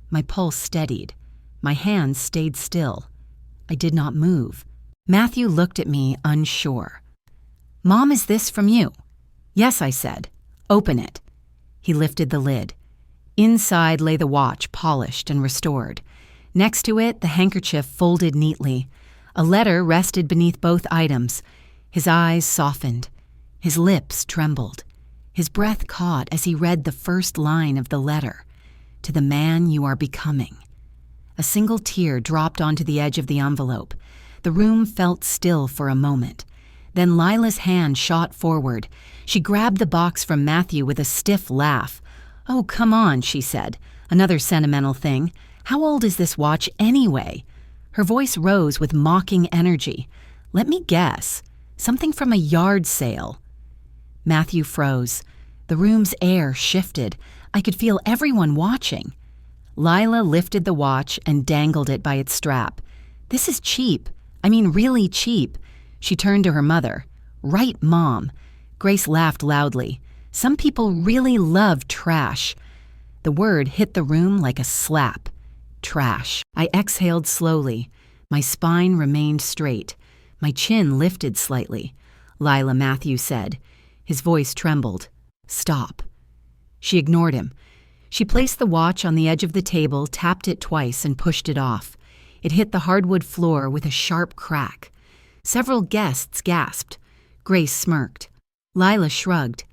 S1: My pulse steadied. My hands stayed still. I did not move. Matthew looked at me, unsure. "Mom, is this from you?" "Yes," I said. "Open it." He lifted the lid. Inside lay the watch, polished and restored. Next to it, the handkerchief folded neatly. A letter rested beneath both items. His eyes softened. His lips trembled. His breath caught as he read the first line of the letter. "To the man you are becoming." A single tear dropped onto the edge of the envelope. The room felt still for a moment. Then Lila's hand shot forward. She grabbed the box from Matthew with a stiff laugh. "Oh, come on," she said. "Another sentimental thing. How old is this watch anyway?" Her voice rose with mocking energy. "Let me guess. Something from a yard sale." Matthew froze. The room's air shifted. I could feel everyone watching. Lila lifted the watch and dangled it by its strap. "This is cheap. I mean really cheap." She turned to her mother. "Right, Mom." Grace laughed loudly. "Some people really love trash." The word hit the room like a slap. Trash. I exhaled slowly. My spine remained straight. My chin lifted slightly. "Lila," Matthew said. His voice trembled. "Stop." She ignored him. She placed the watch on the edge of the table, tapped it twice, and pushed it off. It hit the hardwood floor with a sharp crack. Several guests gasped. Grace smirked. Lila shrugged.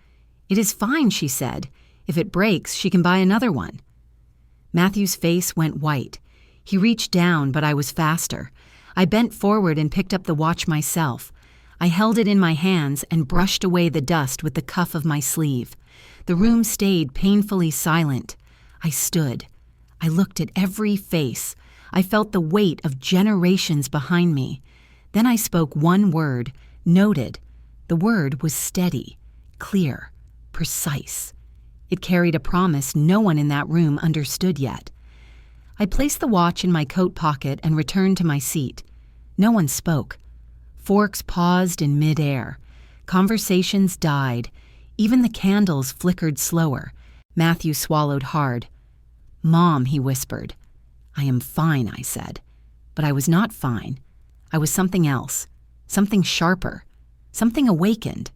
S1: "It is fine," she said. "If it breaks, she can buy another one." Matthew's face went white. He reached down, but I was faster. I bent forward and picked up the watch myself. I held it in my hands and brushed away the dust with the cuff of my sleeve. The room stayed painfully silent. I stood. I looked at every face. I felt the weight of generations behind me. Then I spoke one word, noted. The word was steady, clear, precise. It carried a promise no one in that room understood yet. I placed the watch in my coat pocket and returned to my seat. No one spoke. Forks paused in midair. Conversations died. Even the candles flickered slower. Matthew swallowed hard. "Mom," he whispered. "I am fine," I said. But I was not fine. I was something else, something sharper, something awakened.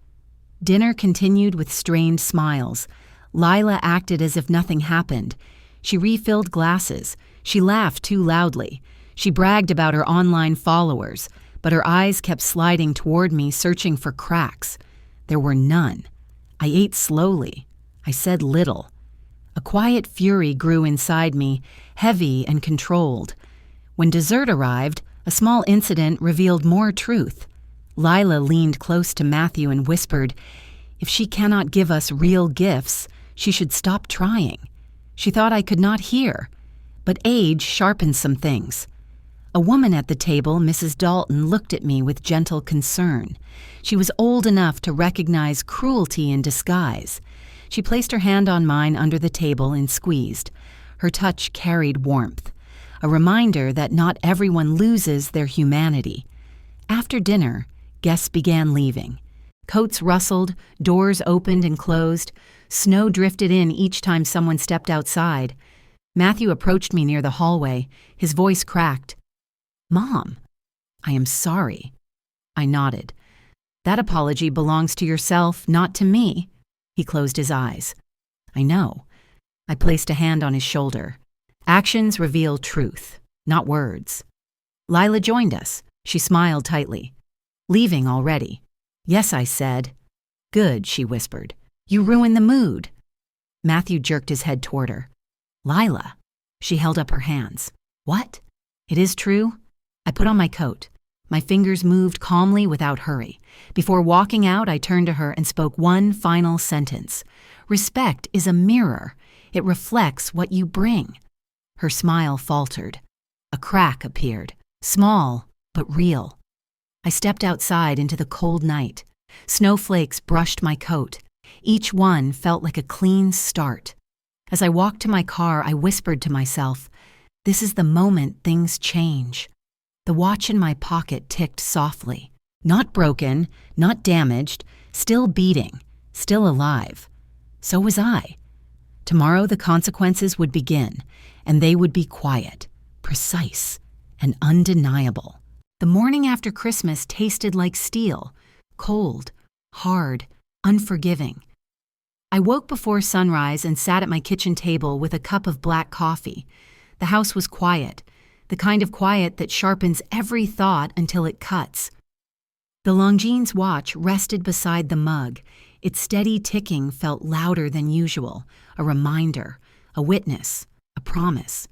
S1: Dinner continued with strained smiles. Lila acted as if nothing happened. She refilled glasses. She laughed too loudly. She bragged about her online followers, but her eyes kept sliding toward me, searching for cracks. There were none. I ate slowly. I said little. A quiet fury grew inside me, heavy and controlled. When dessert arrived, a small incident revealed more truth. Lila leaned close to Matthew and whispered, "If she cannot give us real gifts, she should stop trying." She thought I could not hear, but age sharpens some things. A woman at the table, Mrs. Dalton, looked at me with gentle concern. She was old enough to recognize cruelty in disguise. She placed her hand on mine under the table and squeezed. Her touch carried warmth, a reminder that not everyone loses their humanity. After dinner, guests began leaving. Coats rustled, doors opened and closed. Snow drifted in each time someone stepped outside. Matthew approached me near the hallway. His voice cracked. "Mom, I am sorry." I nodded. "That apology belongs to yourself, not to me." He closed his eyes. "I know." I placed a hand on his shoulder. "Actions reveal truth, not words." Lila joined us. She smiled tightly. "Leaving already?" "Yes," I said. "Good," she whispered. "You ruined the mood." Matthew jerked his head toward her. "Lila." She held up her hands. "What? It is true?" I put on my coat. My fingers moved calmly without hurry. Before walking out, I turned to her and spoke one final sentence. "Respect is a mirror. It reflects what you bring." Her smile faltered. A crack appeared, small but real. I stepped outside into the cold night. Snowflakes brushed my coat. Each one felt like a clean start. As I walked to my car, I whispered to myself, "This is the moment things change." The watch in my pocket ticked softly. Not broken, not damaged, still beating, still alive. So was I. Tomorrow the consequences would begin, and they would be quiet, precise, and undeniable. The morning after Christmas tasted like steel, cold, hard, unforgiving. I woke before sunrise and sat at my kitchen table with a cup of black coffee. The house was quiet, the kind of quiet that sharpens every thought until it cuts. The Longines watch rested beside the mug. Its steady ticking felt louder than usual, a reminder, a witness, a promise.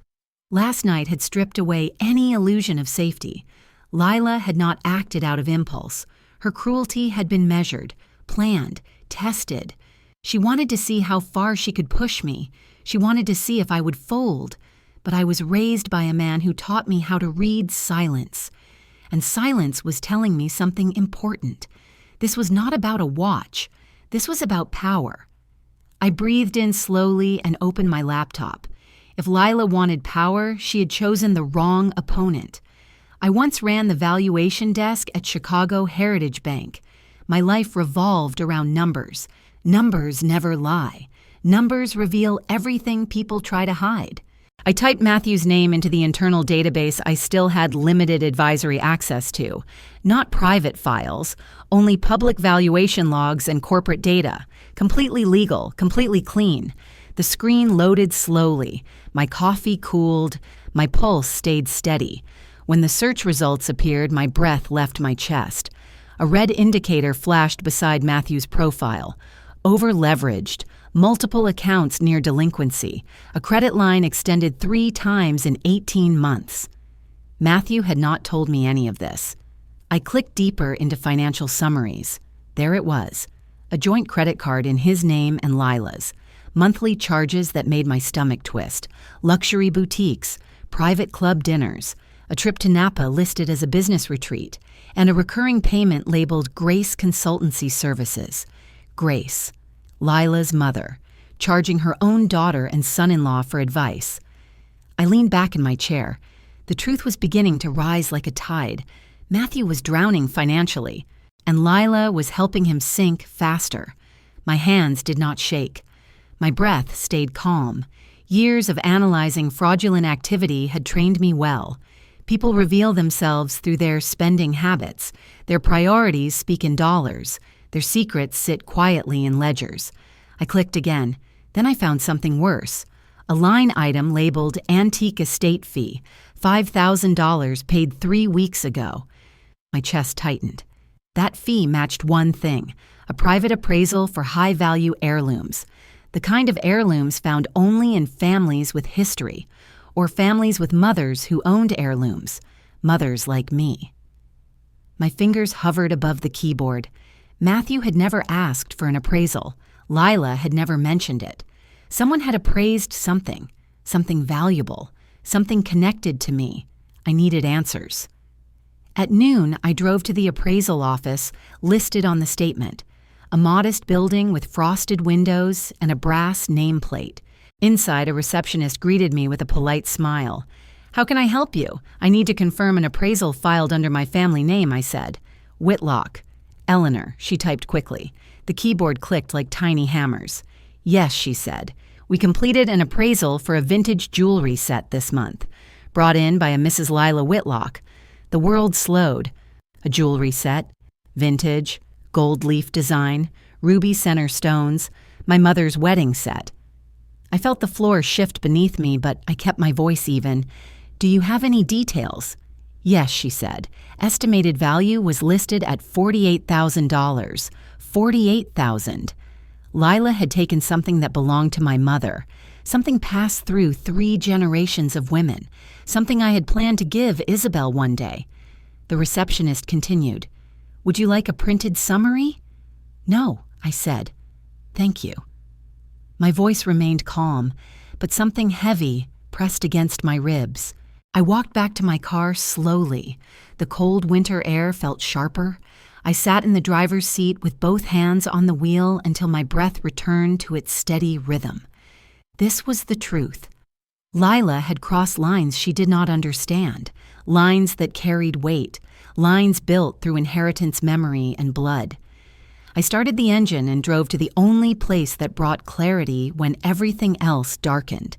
S1: Last night had stripped away any illusion of safety. Lila had not acted out of impulse. Her cruelty had been measured, planned, tested. She wanted to see how far she could push me. She wanted to see if I would fold. But I was raised by a man who taught me how to read silence. And silence was telling me something important. This was not about a watch. This was about power. I breathed in slowly and opened my laptop. If Lila wanted power, she had chosen the wrong opponent. I once ran the valuation desk at Chicago Heritage Bank. My life revolved around numbers. Numbers never lie. Numbers reveal everything people try to hide. I typed Matthew's name into the internal database I still had limited advisory access to. Not private files, only public valuation logs and corporate data. Completely legal, completely clean. The screen loaded slowly. My coffee cooled. My pulse stayed steady. When the search results appeared, my breath left my chest. A red indicator flashed beside Matthew's profile. Over-leveraged. Multiple accounts near delinquency. A credit line extended 3 times in 18 months. Matthew had not told me any of this. I clicked deeper into financial summaries. There it was. A joint credit card in his name and Lila's. Monthly charges that made my stomach twist. Luxury boutiques. Private club dinners. A trip to Napa listed as a business retreat. And a recurring payment labeled Grace Consultancy Services. Grace. Lila's mother, charging her own daughter and son-in-law for advice. I leaned back in my chair. The truth was beginning to rise like a tide. Matthew was drowning financially, and Lila was helping him sink faster. My hands did not shake. My breath stayed calm. Years of analyzing fraudulent activity had trained me well. People reveal themselves through their spending habits. Their priorities speak in dollars. Their secrets sit quietly in ledgers. I clicked again. Then I found something worse. A line item labeled Antique Estate Fee, $5,000 paid 3 weeks ago. My chest tightened. That fee matched one thing, a private appraisal for high-value heirlooms. The kind of heirlooms found only in families with history, or families with mothers who owned heirlooms, mothers like me. My fingers hovered above the keyboard. Matthew had never asked for an appraisal. Lila had never mentioned it. Someone had appraised something valuable, something connected to me. I needed answers. At noon, I drove to the appraisal office listed on the statement, a modest building with frosted windows and a brass nameplate. Inside, a receptionist greeted me with a polite smile. "How can I help you? I need to confirm an appraisal filed under my family name," I said. "Whitlock." "Eleanor," she typed quickly. The keyboard clicked like tiny hammers. "Yes," she said. "We completed an appraisal for a vintage jewelry set this month, brought in by a Mrs. Lila Whitlock." The world slowed. A jewelry set, vintage, gold leaf design, ruby center stones, my mother's wedding set. I felt the floor shift beneath me, but I kept my voice even. "Do you have any details?" "Yes," she said. Estimated value was listed at $48,000. $48,000. Lila had taken something that belonged to my mother, something passed through 3 generations of women, something I had planned to give Isabel one day. The receptionist continued, "Would you like a printed summary?" "No," I said. "Thank you." My voice remained calm, but something heavy pressed against my ribs. I walked back to my car slowly. The cold winter air felt sharper. I sat in the driver's seat with both hands on the wheel until my breath returned to its steady rhythm. This was the truth. Lila had crossed lines she did not understand, lines that carried weight, lines built through inheritance memory and blood. I started the engine and drove to the only place that brought clarity when everything else darkened,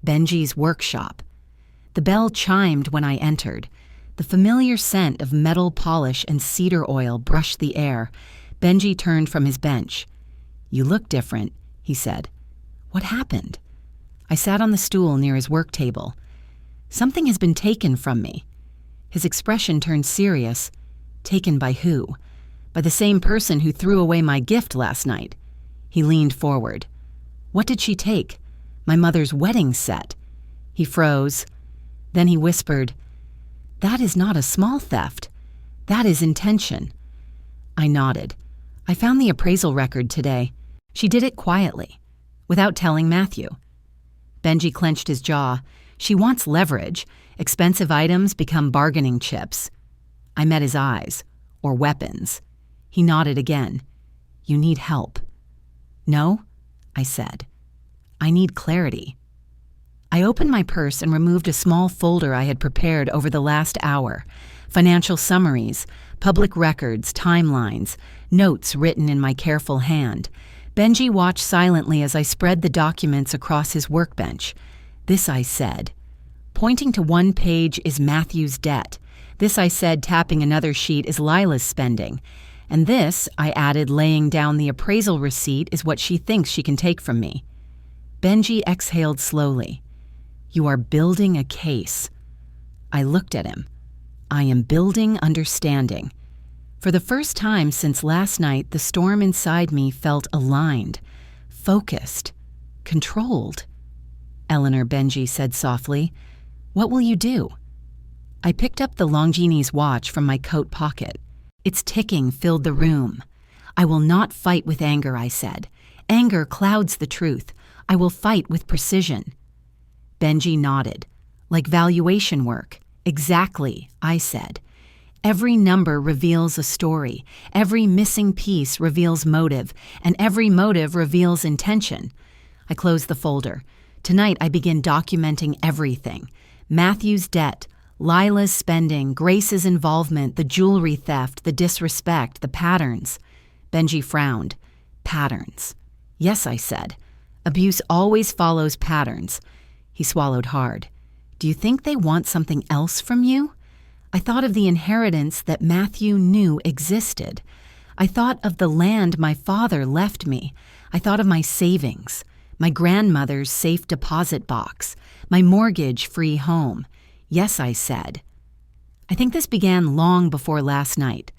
S1: Benji's workshop. The bell chimed when I entered. The familiar scent of metal polish and cedar oil brushed the air. Benji turned from his bench. "You look different," he said. "What happened?" I sat on the stool near his work table. "Something has been taken from me." His expression turned serious. "Taken by who?" "By the same person who threw away my gift last night." He leaned forward. "What did she take?" "My mother's wedding set." He froze. Then he whispered, "That is not a small theft. That is intention." I nodded. "I found the appraisal record today. She did it quietly, without telling Matthew." Benji clenched his jaw. "She wants leverage. Expensive items become bargaining chips." I met his eyes. "Or weapons." He nodded again. "You need help." "No," I said. "I need clarity." I opened my purse and removed a small folder I had prepared over the last hour. Financial summaries, public records, timelines, notes written in my careful hand. Benji watched silently as I spread the documents across his workbench. "This," I said. Pointing to one page is Matthew's debt. "This," I said, tapping another sheet, "is Lila's spending. And this," I added, laying down the appraisal receipt, "is what she thinks she can take from me." Benji exhaled slowly. "You are building a case." I looked at him. "I am building understanding." For the first time since last night, the storm inside me felt aligned, focused, controlled. "Eleanor," Benji said softly, "what will you do?" I picked up the Longines watch from my coat pocket. Its ticking filled the room. "I will not fight with anger," I said. "Anger clouds the truth. I will fight with precision." Benji nodded. "Like valuation work." "Exactly," I said. "Every number reveals a story. Every missing piece reveals motive, and every motive reveals intention." I closed the folder. "Tonight I begin documenting everything. Matthew's debt, Lila's spending, Grace's involvement, the jewelry theft, the disrespect, the patterns." Benji frowned. "Patterns." "Yes," I said. "Abuse always follows patterns." He swallowed hard. "Do you think they want something else from you?" I thought of the inheritance that Matthew knew existed. I thought of the land my father left me. I thought of my savings, my grandmother's safe deposit box, my mortgage-free home. "Yes," I said. I think this began long before last night.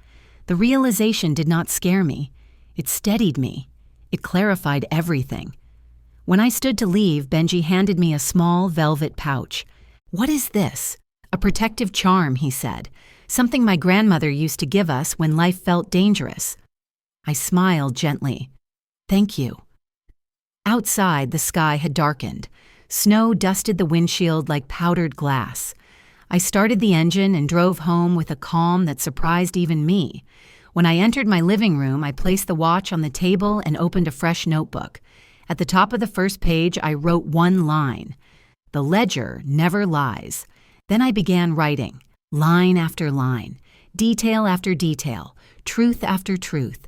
S1: The realization did not scare me. It steadied me. It clarified everything. When I stood to leave, Benji handed me a small velvet pouch. "What is this?" "A protective charm," he said. "Something my grandmother used to give us when life felt dangerous." I smiled gently. "Thank you." Outside, the sky had darkened. Snow dusted the windshield like powdered glass. I started the engine and drove home with a calm that surprised even me. When I entered my living room, I placed the watch on the table and opened a fresh notebook. At the top of the first page, I wrote one line: "The ledger never lies." Then I began writing, line after line, detail after detail, truth after truth.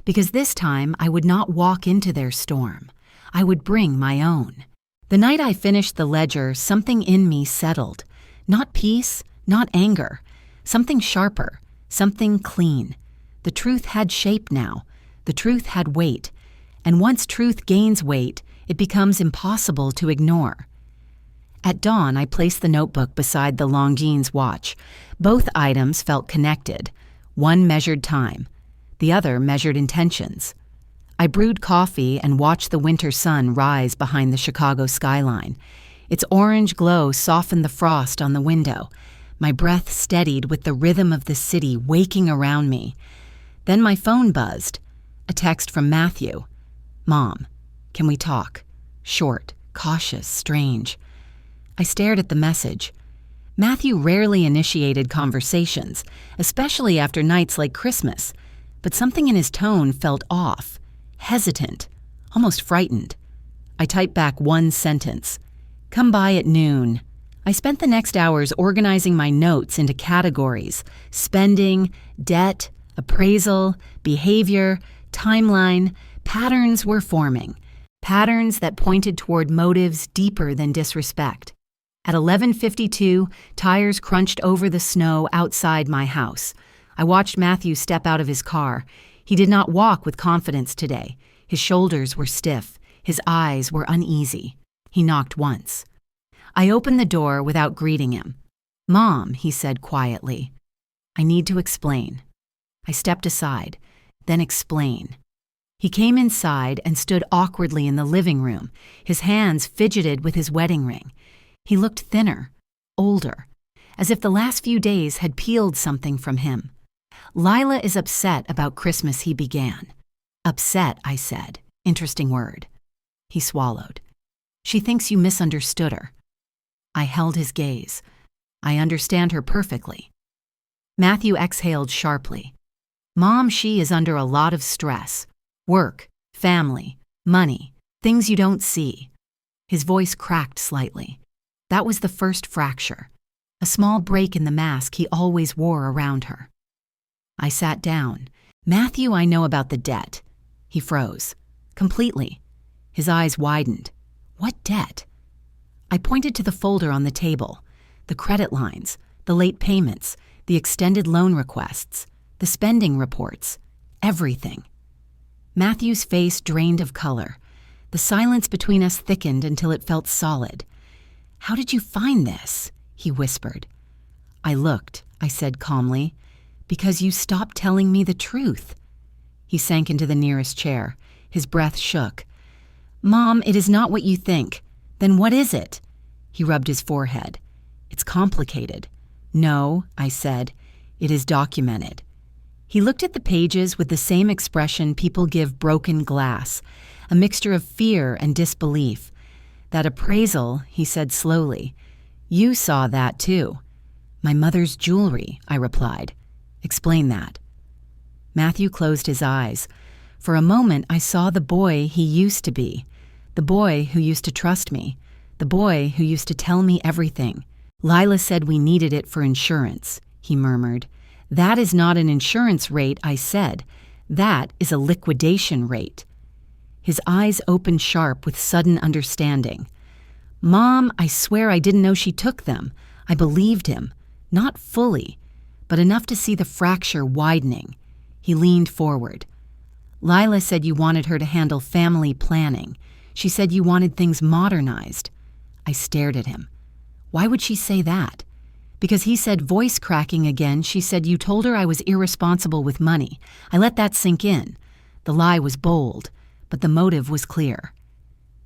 S1: Because this time I would not walk into their storm. I would bring my own. The night I finished the ledger, something in me settled. Not peace, not anger. Something sharper, something clean. The truth had shape now. The truth had weight. And once truth gains weight, it becomes impossible to ignore. At dawn, I placed the notebook beside the Longines watch. Both items felt connected. One measured time. The other measured intentions. I brewed coffee and watched the winter sun rise behind the Chicago skyline. Its orange glow softened the frost on the window. My breath steadied with the rhythm of the city waking around me. Then my phone buzzed. A text from Matthew. "Mom, can we talk?" Short, cautious, strange. I stared at the message. Matthew rarely initiated conversations, especially after nights like Christmas, but something in his tone felt off, hesitant, almost frightened. I typed back one sentence. "Come by at noon." I spent the next hours organizing my notes into categories: spending, debt, appraisal, behavior, timeline. Patterns were forming. Patterns that pointed toward motives deeper than disrespect. At 11:52, tires crunched over the snow outside my house. I watched Matthew step out of his car. He did not walk with confidence today. His shoulders were stiff. His eyes were uneasy. He knocked once. I opened the door without greeting him. "Mom," he said quietly. "I need to explain." I stepped aside. "Then explain." He came inside and stood awkwardly in the living room. His hands fidgeted with his wedding ring. He looked thinner, older, as if the last few days had peeled something from him. "Lila is upset about Christmas," he began. "Upset," I said. Interesting word. He swallowed. "She thinks you misunderstood her." I held his gaze. "I understand her perfectly." Matthew exhaled sharply. "Mom, she is under a lot of stress. Work, family, money, things you don't see." His voice cracked slightly. That was the first fracture, a small break in the mask he always wore around her. I sat down. "Matthew, I know about the debt." He froze. Completely. His eyes widened. "What debt?" I pointed to the folder on the table. The credit lines, the late payments, the extended loan requests, the spending reports, everything. Matthew's face drained of color. The silence between us thickened until it felt solid. "How did you find this?" he whispered. "I looked," I said calmly, "because you stopped telling me the truth." He sank into the nearest chair. His breath shook. "Mom, it is not what you think. Then what is it?" He rubbed his forehead. "It's complicated." "No," I said, "it is documented." He looked at the pages with the same expression people give broken glass, a mixture of fear and disbelief. "That appraisal," he said slowly, "you saw that too." "My mother's jewelry," I replied. "Explain that." Matthew closed his eyes. For a moment, I saw the boy he used to be, the boy who used to trust me, the boy who used to tell me everything. "Lila said we needed it for insurance," he murmured. "That is not an insurance rate," I said. "That is a liquidation rate." His eyes opened sharp with sudden understanding. "Mom, I swear I didn't know she took them." I believed him. Not fully, but enough to see the fracture widening. He leaned forward. "Lila said you wanted her to handle family planning. She said you wanted things modernized." I stared at him. "Why would she say that?" "Because," he said, voice cracking again, "she said you told her I was irresponsible with money. I let that sink in. The lie was bold, but the motive was clear."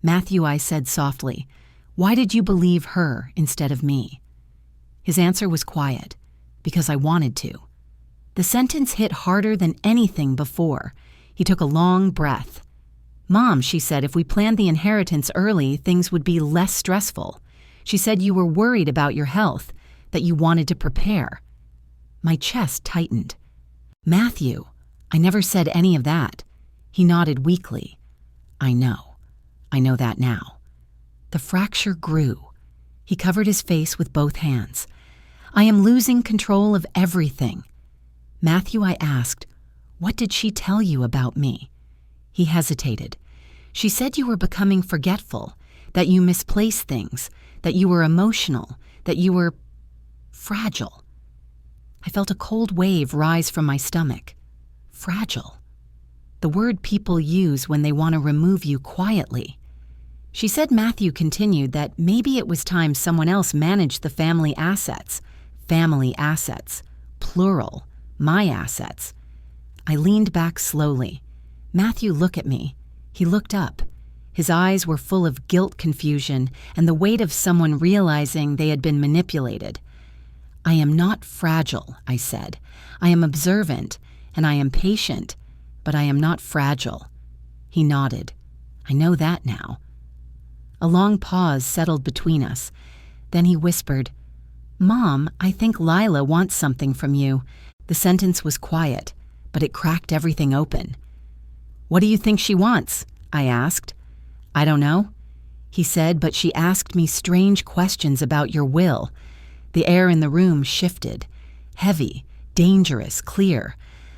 S1: "Matthew," I said softly, "why did you believe her instead of me?" His answer was quiet. "Because I wanted to." The sentence hit harder than anything before. He took a long breath. "Mom," she said, "if we planned the inheritance early, things would be less stressful. She said you were worried about your health. that you wanted to prepare. My chest tightened. Matthew, I never said any of that. He nodded weakly. I know that now. The fracture grew. He covered his face with both hands. I am losing control of everything. Matthew, I asked, what did she tell you about me? He hesitated. She said you were becoming forgetful, that you misplaced things, that you were emotional, that you were fragile. I felt a cold wave rise from my stomach. Fragile. The word people use when they want to remove you quietly. She said Matthew continued that maybe it was time someone else managed the family assets. Family assets. Plural. My assets. I leaned back slowly. Matthew looked at me. He looked up. His eyes were full of guilt, confusion, and the weight of someone realizing they had been manipulated. I am not fragile, I said. I am observant, and I am patient, but I am not fragile. He nodded. I know that now. A long pause settled between us. Then he whispered, Mom, I think Lila wants something from you. The sentence was quiet, but it cracked everything open. What do you think she wants? I asked. I don't know, he said, but she asked me strange questions about your will. The air in the room shifted. Heavy, dangerous, clear.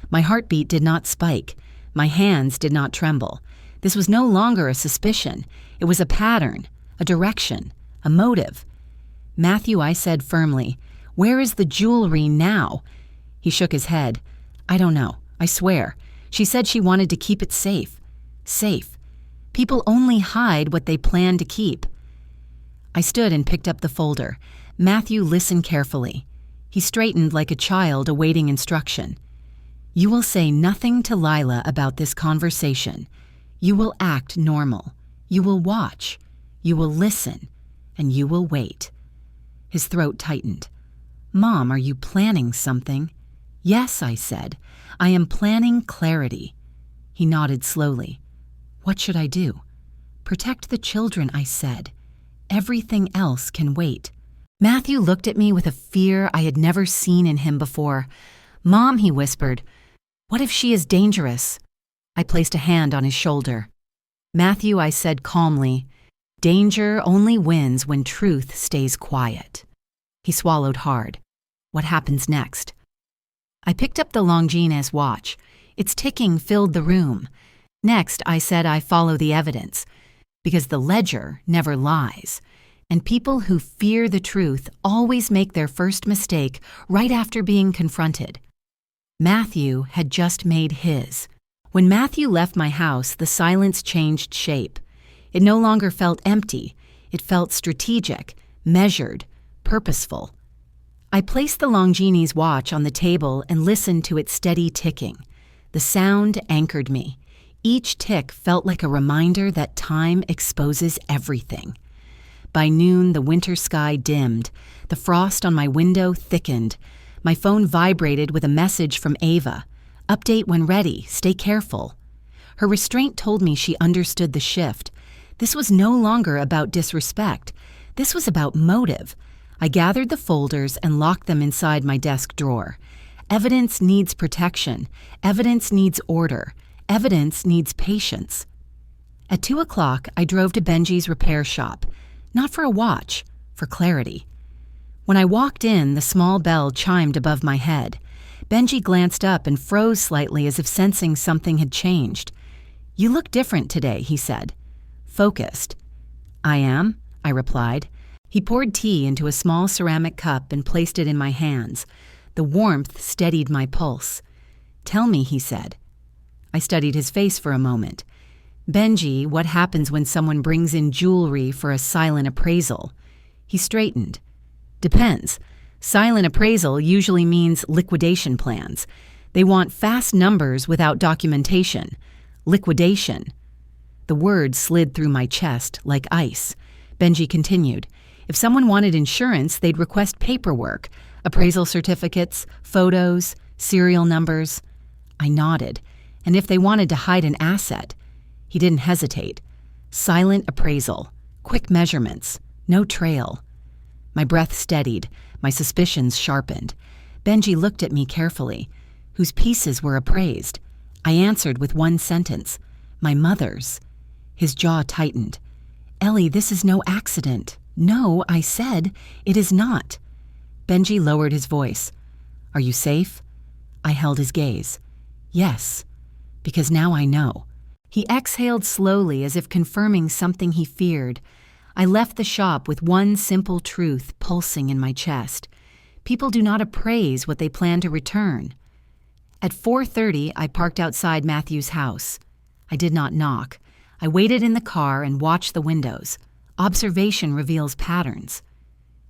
S1: My heartbeat did not spike. My hands did not tremble. This was no longer a suspicion. It was a pattern, a direction, a motive. Matthew, I said firmly, where is the jewelry now? He shook his head. I don't know, I swear. She said she wanted to keep it safe. Safe. People only hide what they plan to keep. I stood and picked up the folder. Matthew listened carefully. He straightened like a child awaiting instruction. You will say nothing to Lila about this conversation. You will act normal. You will watch. You will listen. And you will wait. His throat tightened. Mom, are you planning something? Yes, I said. I am planning clarity. He nodded slowly. What should I do? Protect the children, I said. Everything else can wait. Matthew looked at me with a fear I had never seen in him before. Mom, he whispered, what if she is dangerous? I placed a hand on his shoulder. Matthew, I said calmly, danger only wins when truth stays quiet. He swallowed hard. What happens next? I picked up the Longines watch. Its ticking filled the room. Next, I said I follow the evidence, because the ledger never lies, and people who fear the truth always make their first mistake right after being confronted. Matthew had just made his. When Matthew left my house, the silence changed shape. It no longer felt empty. It felt strategic, measured, purposeful. I placed the Longines watch on the table and listened to its steady ticking. The sound anchored me. Each tick felt like a reminder that time exposes everything. By noon, the winter sky dimmed. The frost on my window thickened. My phone vibrated with a message from Ava. Update when ready. Stay careful. Her restraint told me she understood the shift. This was no longer about disrespect. This was about motive. I gathered the folders and locked them inside my desk drawer. Evidence needs protection. Evidence needs order. Evidence needs patience. At 2 o'clock, I drove to Benji's repair shop. Not for a watch, for clarity. When I walked in, the small bell chimed above my head. Benji glanced up and froze slightly as if sensing something had changed. You look different today, he said. Focused. I am, I replied. He poured tea into a small ceramic cup and placed it in my hands. The warmth steadied my pulse. Tell me, he said. I studied his face for a moment. Benji, what happens when someone brings in jewelry for a silent appraisal? He straightened. Depends. Silent appraisal usually means liquidation plans. They want fast numbers without documentation. Liquidation. The word slid through my chest like ice. Benji continued. If someone wanted insurance, they'd request paperwork, appraisal certificates, photos, serial numbers. I nodded. And if they wanted to hide an asset? He didn't hesitate. Silent appraisal. Quick measurements. No trail. My breath steadied. My suspicions sharpened. Benji looked at me carefully. Whose pieces were appraised? I answered with one sentence. My mother's. His jaw tightened. Ellie, this is no accident. No, I said, it is not. Benji lowered his voice. Are you safe? I held his gaze. Yes, because now I know. He exhaled slowly as if confirming something he feared. I left the shop with one simple truth pulsing in my chest. People do not appraise what they plan to return. At 4:30, I parked outside Matthew's house. I did not knock. I waited in the car and watched the windows. Observation reveals patterns.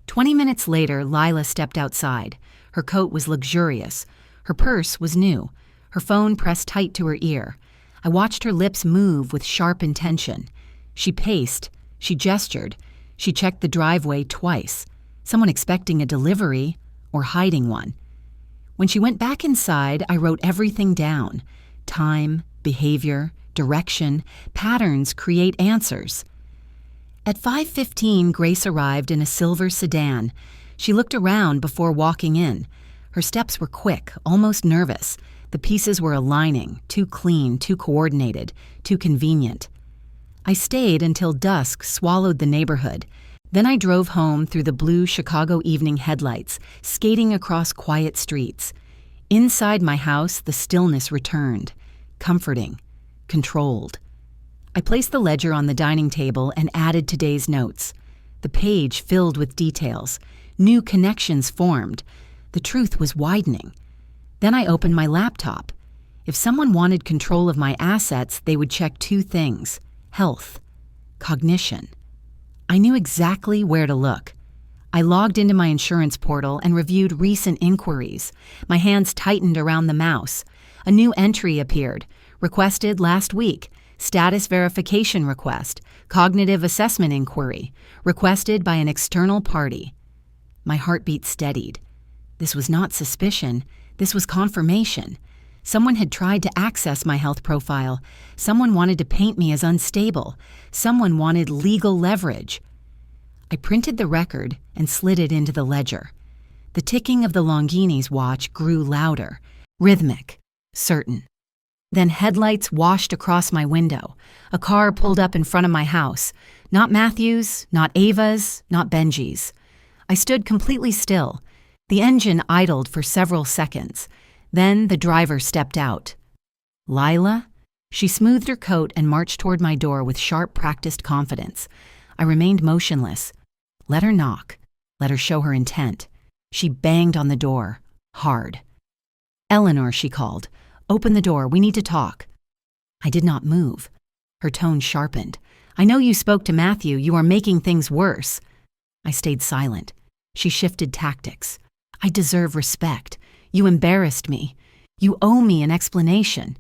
S1: 20 minutes later, Lila stepped outside. Her coat was luxurious. Her purse was new. Her phone pressed tight to her ear. I watched her lips move with sharp intention. She paced. She gestured. She checked the driveway twice. Someone expecting a delivery or hiding one. When she went back inside, I wrote everything down. Time, behavior, direction, patterns create answers. At 5:15, Grace arrived in a silver sedan. She looked around before walking in. Her steps were quick, almost nervous. The pieces were aligning, too clean, too coordinated, too convenient. I stayed until dusk swallowed the neighborhood. Then I drove home through the blue Chicago evening headlights, skating across quiet streets. Inside my house, the stillness returned, comforting, controlled. I placed the ledger on the dining table and added today's notes. The page filled with details. New connections formed. The truth was widening. Then I opened my laptop. If someone wanted control of my assets, they would check two things: health, cognition. I knew exactly where to look. I logged into my insurance portal and reviewed recent inquiries. My hands tightened around the mouse. A new entry appeared. Requested last week. Status verification request. Cognitive assessment inquiry. Requested by an external party. My heartbeat steadied. This was not suspicion. This was confirmation. Someone had tried to access my health profile. Someone wanted to paint me as unstable. Someone wanted legal leverage. I printed the record and slid it into the ledger. The ticking of the Longini's watch grew louder, rhythmic, certain. Then headlights washed across my window. A car pulled up in front of my house. Not Matthew's, not Ava's, not Benji's. I stood completely still. The engine idled for several seconds. Then the driver stepped out. Lila? She smoothed her coat and marched toward my door with sharp, practiced confidence. I remained motionless. Let her knock. Let her show her intent. She banged on the door, hard. Eleanor, she called. Open the door. We need to talk. I did not move. Her tone sharpened. I know you spoke to Matthew. You are making things worse. I stayed silent. She shifted tactics. I deserve respect. You embarrassed me. You owe me an explanation.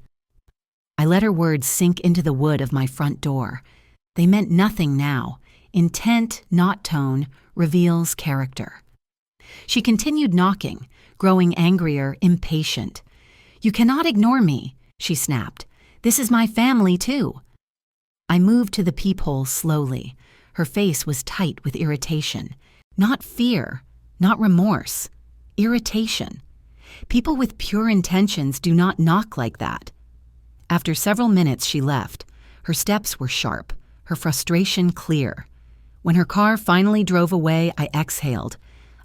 S1: I let her words sink into the wood of my front door. They meant nothing now. Intent, not tone, reveals character. She continued knocking, growing angrier, impatient. You cannot ignore me, she snapped. This is my family, too. I moved to the peephole slowly. Her face was tight with irritation. Not fear, not remorse. Irritation. People with pure intentions do not knock like that. After several minutes, she left. Her steps were sharp, her frustration clear. When her car finally drove away, I exhaled.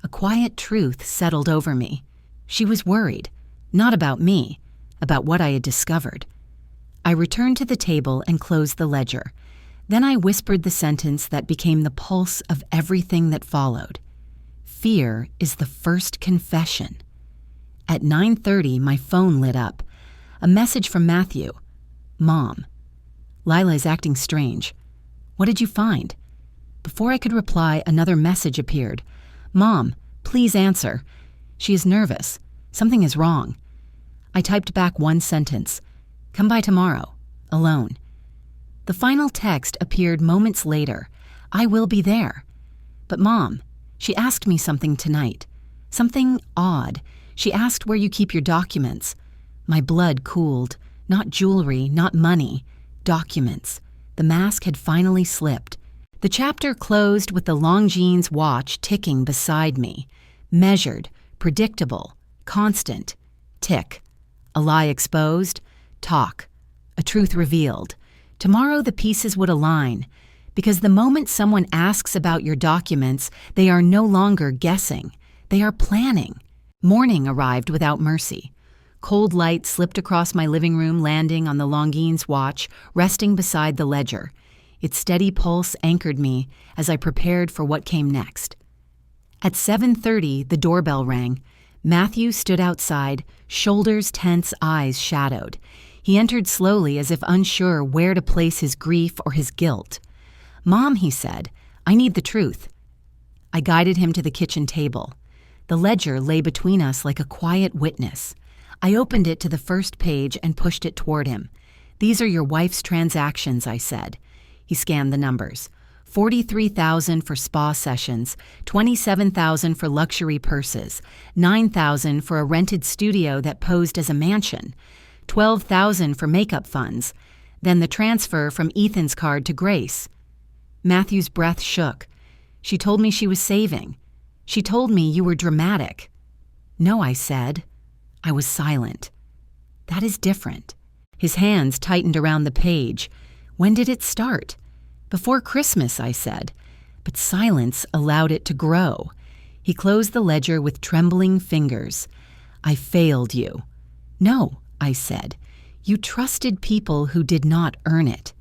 S1: A quiet truth settled over me. She was worried, not about me, about what I had discovered. I returned to the table and closed the ledger. Then I whispered the sentence that became the pulse of everything that followed. Fear is the first confession. At 9:30, my phone lit up. A message from Matthew. Mom. Lila is acting strange. What did you find? Before I could reply, another message appeared. Mom, please answer. She is nervous. Something is wrong. I typed back one sentence. Come by tomorrow. Alone. The final text appeared moments later. I will be there. But Mom, she asked me something tonight. Something odd. She asked where you keep your documents. My blood cooled. Not jewelry, not money. Documents. The mask had finally slipped. The chapter closed with the Longines watch ticking beside me. Measured, predictable, constant. Tick. A lie exposed. Talk. A truth revealed. Tomorrow the pieces would align, because the moment someone asks about your documents, they are no longer guessing. They are planning. Morning arrived without mercy. Cold light slipped across my living room, landing on the Longines watch, resting beside the ledger. Its steady pulse anchored me as I prepared for what came next. At 7:30, the doorbell rang. Matthew stood outside, shoulders tense, eyes shadowed. He entered slowly, as if unsure where to place his grief or his guilt. "Mom," he said, "I need the truth." I guided him to the kitchen table. The ledger lay between us like a quiet witness. I opened it to the first page and pushed it toward him. "These are your wife's transactions," I said. He scanned the numbers. $43,000 for spa sessions, $27,000 for luxury purses, $9,000 for a rented studio that posed as a mansion, $12,000 for makeup funds, then the transfer from Ethan's card to Grace. Matthew's breath shook. "She told me she was saving. She told me you were dramatic." "No," I said. I was silent. "That is different." His hands tightened around the page. "When did it start?" "Before Christmas," I said, but silence allowed it to grow. He closed the ledger with trembling fingers. "I failed you." "No," I said. "You trusted people who did not earn it."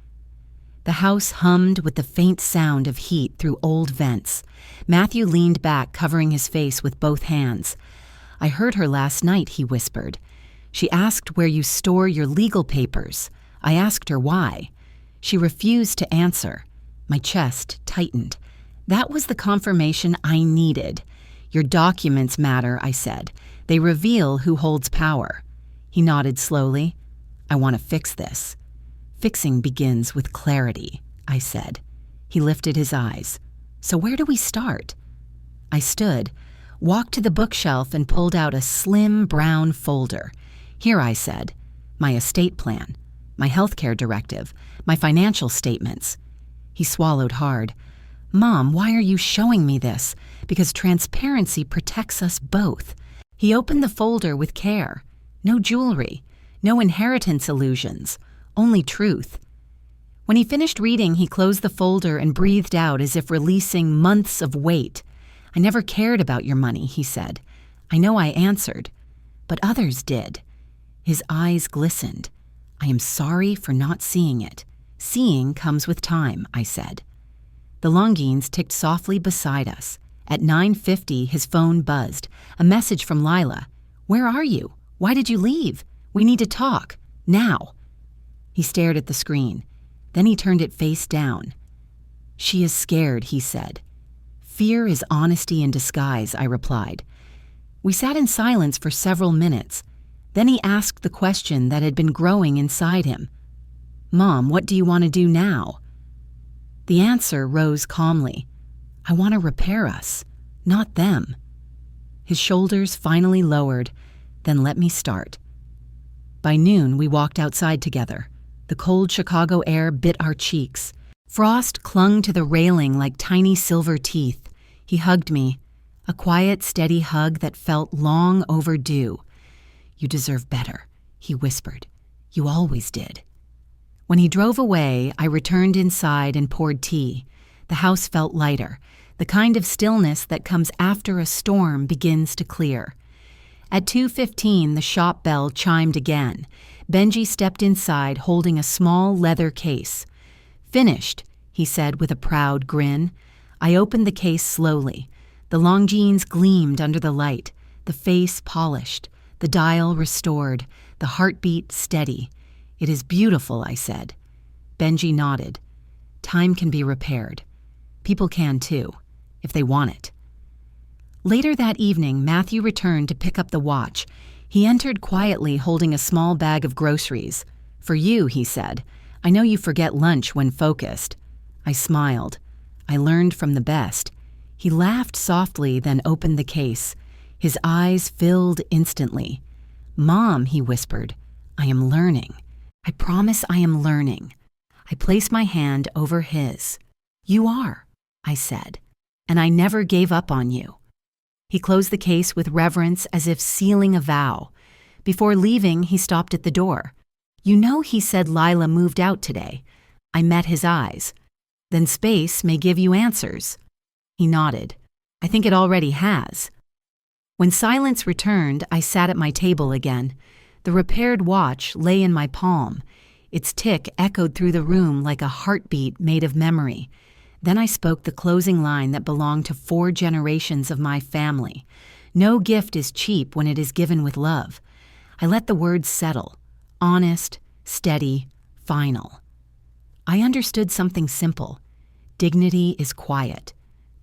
S1: The house hummed with the faint sound of heat through old vents. Matthew leaned back, covering his face with both hands. "I heard her last night," he whispered. "She asked where you store your legal papers. I asked her why. She refused to answer." My chest tightened. That was the confirmation I needed. "Your documents matter," I said. "They reveal who holds power." He nodded slowly. "I want to fix this." "Fixing begins with clarity," I said. He lifted his eyes. "So where do we start?" I stood, walked to the bookshelf, and pulled out a slim brown folder. "Here," I said, "my estate plan, my healthcare directive, my financial statements." He swallowed hard. "Mom, why are you showing me this?" "Because transparency protects us both." He opened the folder with care. No jewelry, no inheritance illusions, only truth. When he finished reading, he closed the folder and breathed out as if releasing months of weight. "I never cared about your money," he said. "I know I answered, but others did." His eyes glistened. "I am sorry for not seeing it. Seeing comes with time," I said. The Longines ticked softly beside us. At 9:50, his phone buzzed. A message from Lila. "Where are you? Why did you leave? We need to talk. Now." He stared at the screen. Then he turned it face down. "She is scared," he said. "Fear is honesty in disguise," I replied. We sat in silence for several minutes. Then he asked the question that had been growing inside him. "Mom, what do you want to do now?" The answer rose calmly. "I want to repair us, not them." His shoulders finally lowered. "Then let me start." By noon, we walked outside together. The cold Chicago air bit our cheeks. Frost clung to the railing like tiny silver teeth. He hugged me, a quiet, steady hug that felt long overdue. "You deserve better," he whispered. "You always did." When he drove away, I returned inside and poured tea. The house felt lighter, the kind of stillness that comes after a storm begins to clear. At 2:15, the shop bell chimed again. Benji stepped inside holding a small leather case. "Finished," he said with a proud grin. I opened the case slowly. The Longines gleamed under the light, the face polished, the dial restored, the heartbeat steady. "It is beautiful," I said. Benji nodded. "Time can be repaired. People can too, if they want it." Later that evening, Matthew returned to pick up the watch. He entered quietly holding a small bag of groceries. "For you," he said. "I know you forget lunch when focused." I smiled. I learned from the best. He laughed softly, then opened the case. His eyes filled instantly. "Mom," he whispered, "I am learning. I promise I am learning." I placed my hand over his. "You are," I said, "and I never gave up on you." He closed the case with reverence as if sealing a vow. Before leaving, he stopped at the door. "You know he said Lila moved out today." I met his eyes. "Then space may give you answers." He nodded. "I think it already has." When silence returned, I sat at my table again. The repaired watch lay in my palm. Its tick echoed through the room like a heartbeat made of memory. Then I spoke the closing line that belonged to 4 generations of my family. No gift is cheap when it is given with love. I let the words settle. Honest, steady, final. I understood something simple. Dignity is quiet.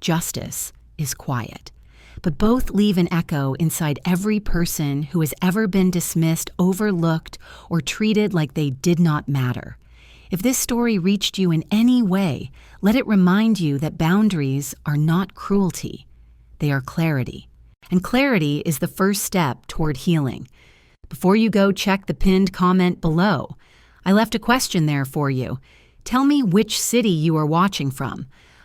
S1: Justice is quiet. But both leave an echo inside every person who has ever been dismissed, overlooked, or treated like they did not matter. If this story reached you in any way, let it remind you that boundaries are not cruelty. They are clarity. And clarity is the first step toward healing. Before you go, check the pinned comment below. I left a question there for you. Tell me which city you are watching from.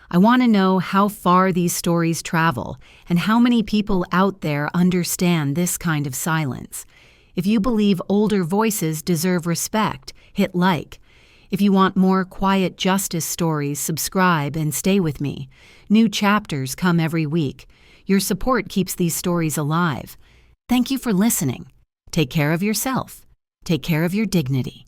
S1: I want to know how far these stories travel and how many people out there understand this kind of silence. If you believe older voices deserve respect, hit like. If you want more quiet justice stories, subscribe and stay with me. New chapters come every week. Your support keeps these stories alive. Thank you for listening. Take care of yourself. Take care of your dignity.